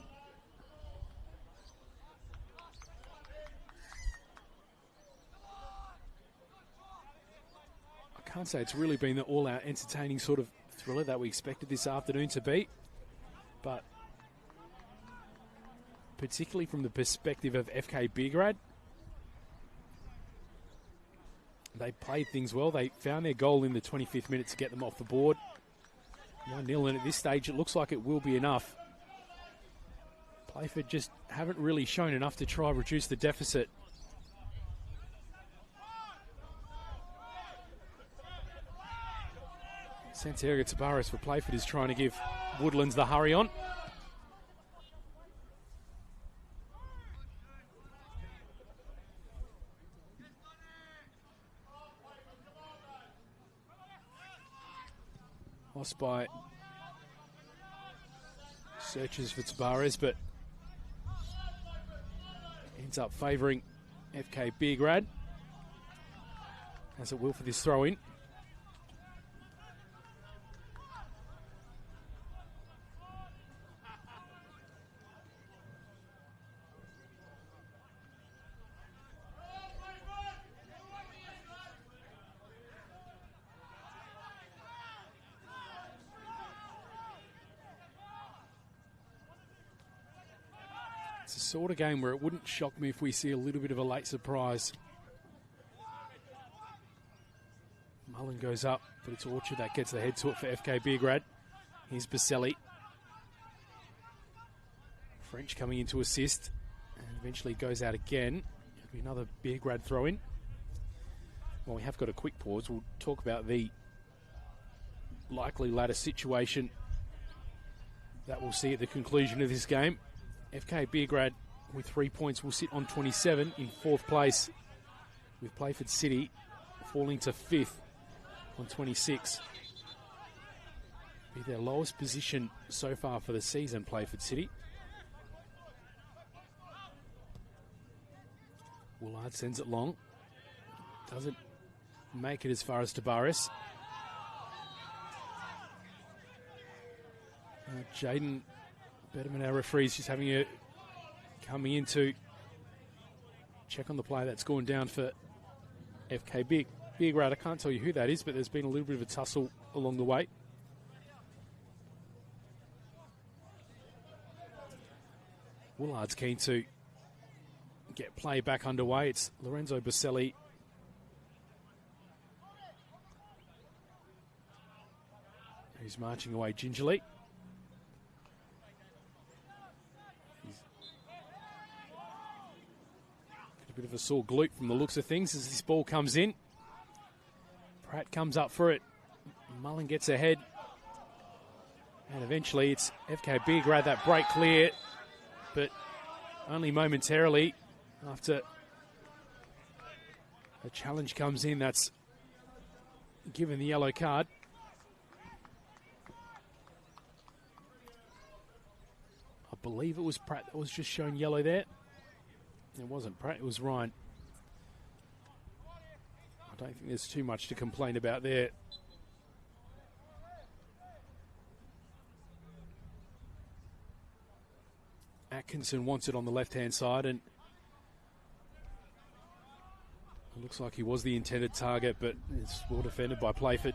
I can't say it's really been the all-out entertaining sort of thriller that we expected this afternoon to be, but particularly from the perspective of FK Beograd, they played things well. They found their goal in the 25th minute to get them off the board. 1-0, and at this stage it looks like it will be enough. Playford just haven't really shown enough to try and reduce the deficit. Santiago Tabares for Playford is trying to give Woodlands the hurry on. Lost by searches for Tabares, but ends up favouring FK Beograd, as it will for this throw-in. It's a sort of game where it wouldn't shock me if we see a little bit of a late surprise. Mullen goes up, but it's Orchard that gets the head to it for FK Beograd. Here's Baselli. French coming in to assist, and eventually goes out again. It'll be another Beograd throw-in. Well, we have got a quick pause. We'll talk about the likely ladder situation that we'll see at the conclusion of this game. FK Beograd with 3 points will sit on 27 in 4th place, with Playford City falling to 5th on 26. Be their lowest position so far for the season, Playford City. Woolard sends it long. Doesn't make it as far as Tabares. Jaden Betterman, our referee, is just coming in to check on the player that's gone down for FK Beograd. I can't tell you who that is, but there's been a little bit of a tussle along the way. Woolard's keen to get play back underway. It's Lorenzo Baselli. Who's marching away gingerly. A bit of a sore glute from the looks of things as this ball comes in. Pratt comes up for it. Mullen gets ahead. And eventually it's FK Beograd that break clear, but only momentarily after a challenge comes in that's given the yellow card. I believe it was Pratt that was just shown yellow there. It wasn't Pratt, it was Ryan. I don't think there's too much to complain about there. Atkinson wants it on the left-hand side, and it looks like he was the intended target, but it's well defended by Playford.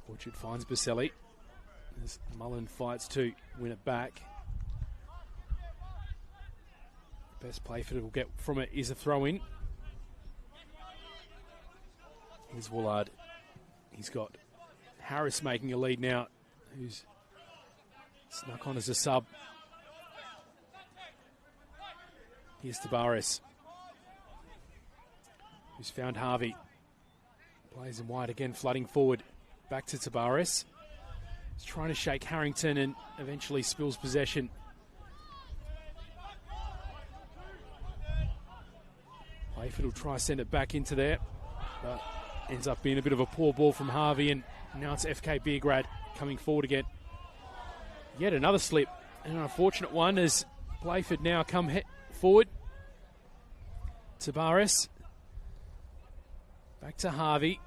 Orchard finds Baselli as Mullen fights to win it back. Best Playford will get from it is a throw-in. Here's Woolard. He's got Harris making a lead now, who's snuck on as a sub. Here's Tavares, who's found Harvey. Plays him wide again, flooding forward. Back to Tavares. He's trying to shake Harrington and eventually spills possession. Playford will try to send it back into there, but ends up being a bit of a poor ball from Harvey, and now it's FK Beograd coming forward again. Yet another slip, and an unfortunate one as Playford now come forward. Tavares. Back to Harvey.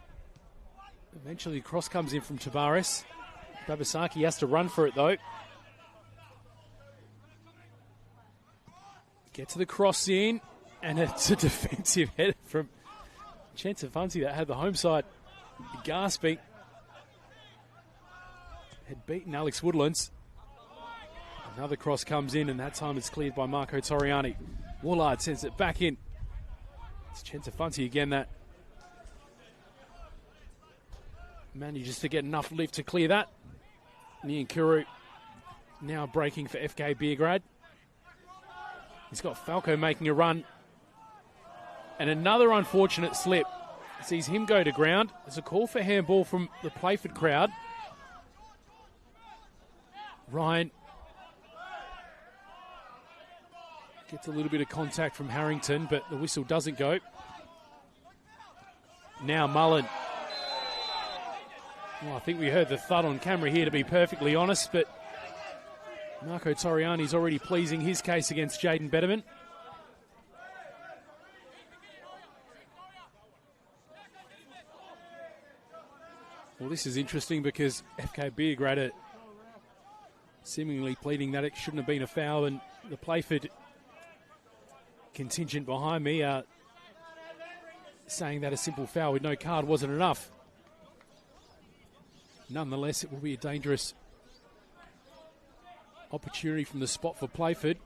Eventually the cross comes in from Tavares. Babasaki has to run for it though. Get to the cross in, and it's a defensive header from Centafanti that had the home side gasping. Had beaten Alex Woodlands. Another cross comes in, and that time it's cleared by Marco Toriani. Woolard sends it back in. It's Centafanti again that manages to get enough lift to clear that. Niankuru now breaking for FK Beograd. He's got Falco making a run. And another unfortunate slip. Sees him go to ground. There's a call for handball from the Playford crowd. Ryan gets a little bit of contact from Harrington, but the whistle doesn't go. Now Mullen. Well, I think we heard the thud on camera here, to be perfectly honest, but Marco Toriani's already pleasing his case against Jaden Betterman. Well, this is interesting because FK Beograd are seemingly pleading that it shouldn't have been a foul, and the Playford contingent behind me are saying that a simple foul with no card wasn't enough. Nonetheless, it will be a dangerous opportunity from the spot for Playford.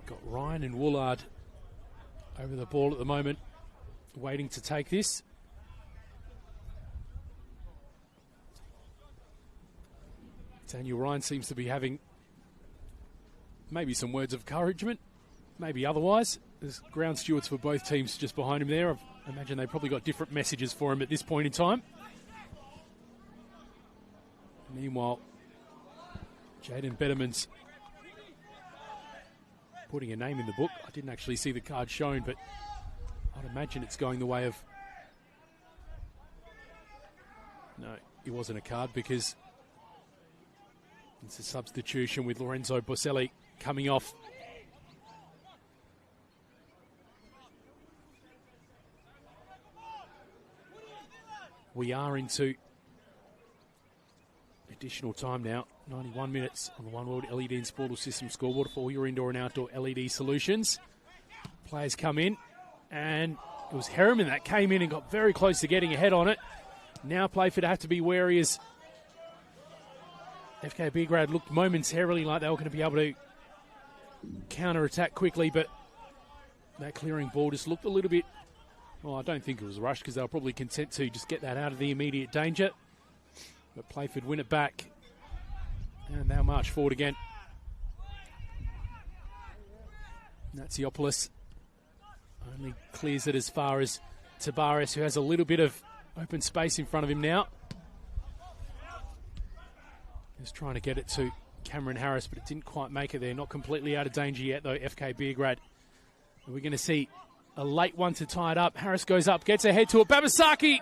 Got Ryan and Woolard over the ball at the moment, waiting to take this. Daniel Ryan seems to be having maybe some words of encouragement, maybe otherwise. There's ground stewards for both teams just behind him there. I imagine they probably got different messages for him at this point in time. Meanwhile, Jaden Betterman's putting a name in the book. I didn't actually see the card shown, but I'd imagine it's going the way of... No, it wasn't a card because it's a substitution with Lorenzo Boselli coming off. We are into additional time now. 91 minutes on the One World LED and Sportal System scoreboard for all your indoor and outdoor LED solutions. Players come in, and it was Harriman that came in and got very close to getting ahead on it. Now Playford have to be wary as FK Beograd looked momentarily like they were going to be able to counter-attack quickly, but that clearing ball just looked a little bit... Well, I don't think it was rushed because they were probably content to just get that out of the immediate danger. But Playford win it back. And now march forward again. Natsiopoulos only clears it as far as Tavares, who has a little bit of open space in front of him now. He's trying to get it to Cameron Harris, but it didn't quite make it there. Not completely out of danger yet, though, FK Beograd. And we're going to see a late one to tie it up. Harris goes up, gets ahead to it. Babasaki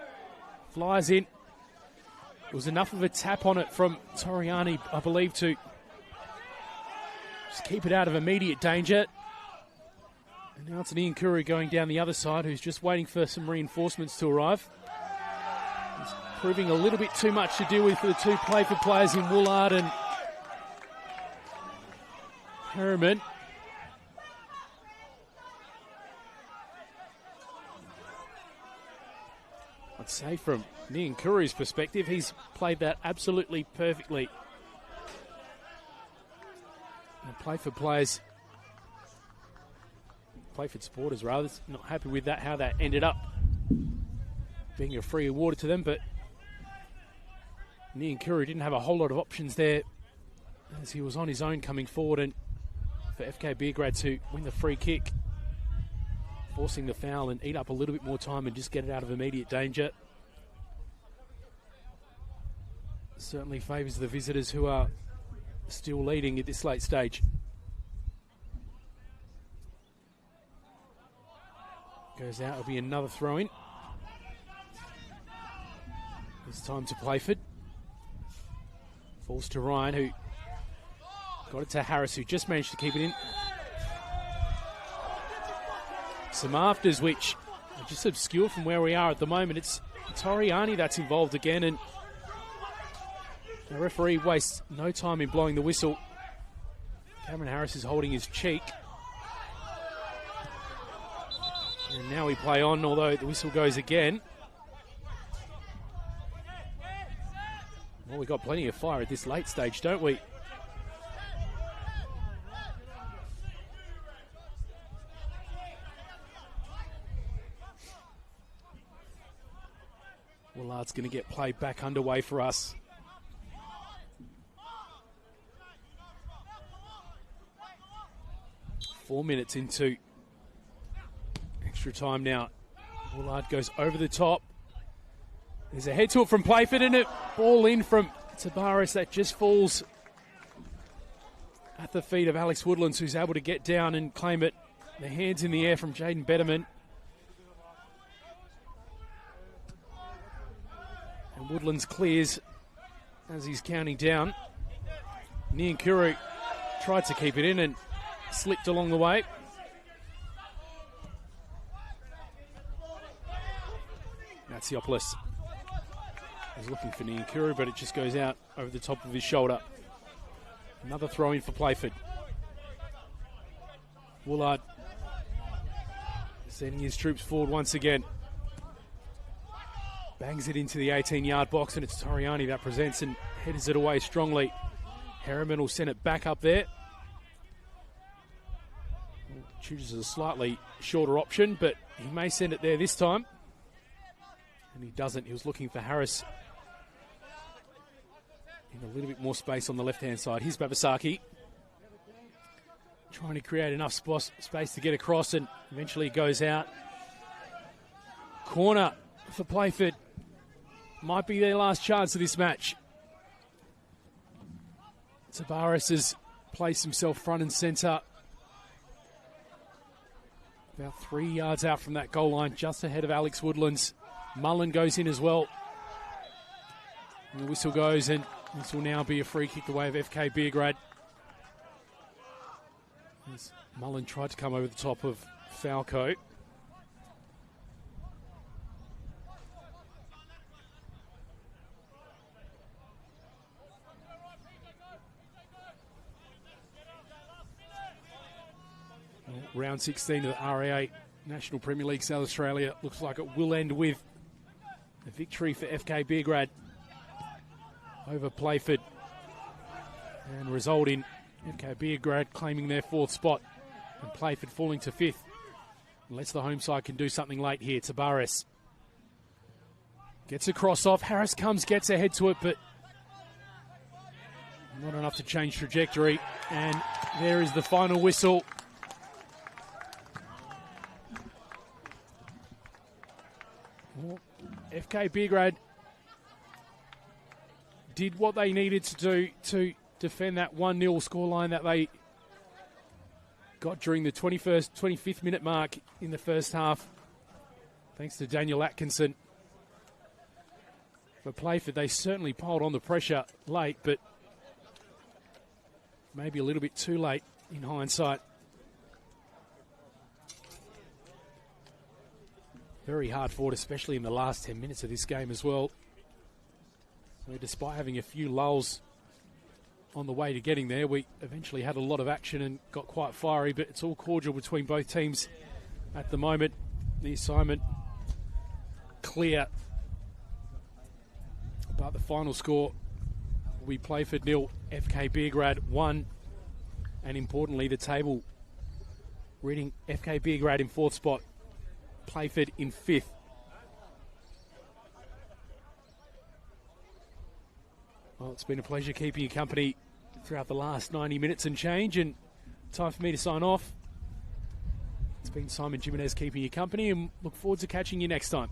flies in. It was enough of a tap on it from Toriani, I believe, to just keep it out of immediate danger. And now it's Niankuru going down the other side, who's just waiting for some reinforcements to arrive. He's proving a little bit too much to deal with for the two Playford players in Woolard and Harriman. I'd say from Niankuru's perspective, he's played that absolutely perfectly. And Playford players, Playford supporters rather, not happy with that, how that ended up being a free awarded to them, but Niankuru didn't have a whole lot of options there as he was on his own coming forward, and for FK Beograd to win the free kick, forcing the foul and eat up a little bit more time and just get it out of immediate danger. Certainly favours the visitors, who are still leading at this late stage. Goes out, it'll be another throw-in. This time to Playford. Falls to Ryan, who got it to Harris, who just managed to keep it in. Some afters which are just obscure from where we are at the moment. It's Toriani that's involved again, and the referee wastes no time in blowing the whistle. Cameron Harris is holding his cheek. And now we play on, although the whistle goes again. Well, we've got plenty of fire at this late stage, don't we? Willard's going to get play back underway for us. Four minutes into extra time now. Willard goes over the top. There's a head to it from Playford, and it ball in from Tabaris that just falls at the feet of Alex Woodlands, who's able to get down and claim it. The hands in the air from Jaden Betterman. And Woodlands clears as he's counting down. Niankuru tried to keep it in and slipped along the way. Matsiopoulos is looking for Niankuru, but it just goes out over the top of his shoulder. Another throw-in for Playford. Woolard sending his troops forward once again. Bangs it into the 18-yard box, and it's Toriani that presents and headers it away strongly. Harriman will send it back up there. Chooses a slightly shorter option, but he may send it there this time. And he doesn't. He was looking for Harris in a little bit more space on the left-hand side. Here's Babasaki trying to create enough space to get across, and eventually goes out. Corner for Playford. Might be their last chance of this match. Tabaris has placed himself front and centre. About 3 yards out from that goal line, just ahead of Alex Woodlands. Mullen goes in as well. And the whistle goes, and this will now be a free kick the way of FK Beograd. As Mullen tried to come over the top of Falco. Well, round 16 of the RAA National Premier League South Australia looks like it will end with a victory for FK Beograd over Playford, and result in FK Beograd claiming their fourth spot and Playford falling to fifth. Unless the home side can do something late here. Tabaris gets a cross off. Harris comes, gets ahead to it, but not enough to change trajectory. And there is the final whistle. Well, FK Beograd did what they needed to do to defend that 1-0 scoreline that they got during the 25th minute mark in the first half, thanks to Daniel Atkinson. For Playford, they certainly piled on the pressure late, but maybe a little bit too late in hindsight. Very hard fought, especially in the last 10 minutes of this game as well. So despite having a few lulls on the way to getting there, we eventually had a lot of action and got quite fiery, but it's all cordial between both teams at the moment. The assignment clear. But the final score will be Playford 0, FK Beograd 1. And importantly, the table reading FK Beograd in fourth spot, Playford in fifth. Well, it's been a pleasure keeping you company throughout the last 90 minutes and change, and time for me to sign off. It's been Simon Jimenez keeping you company, and look forward to catching you next time.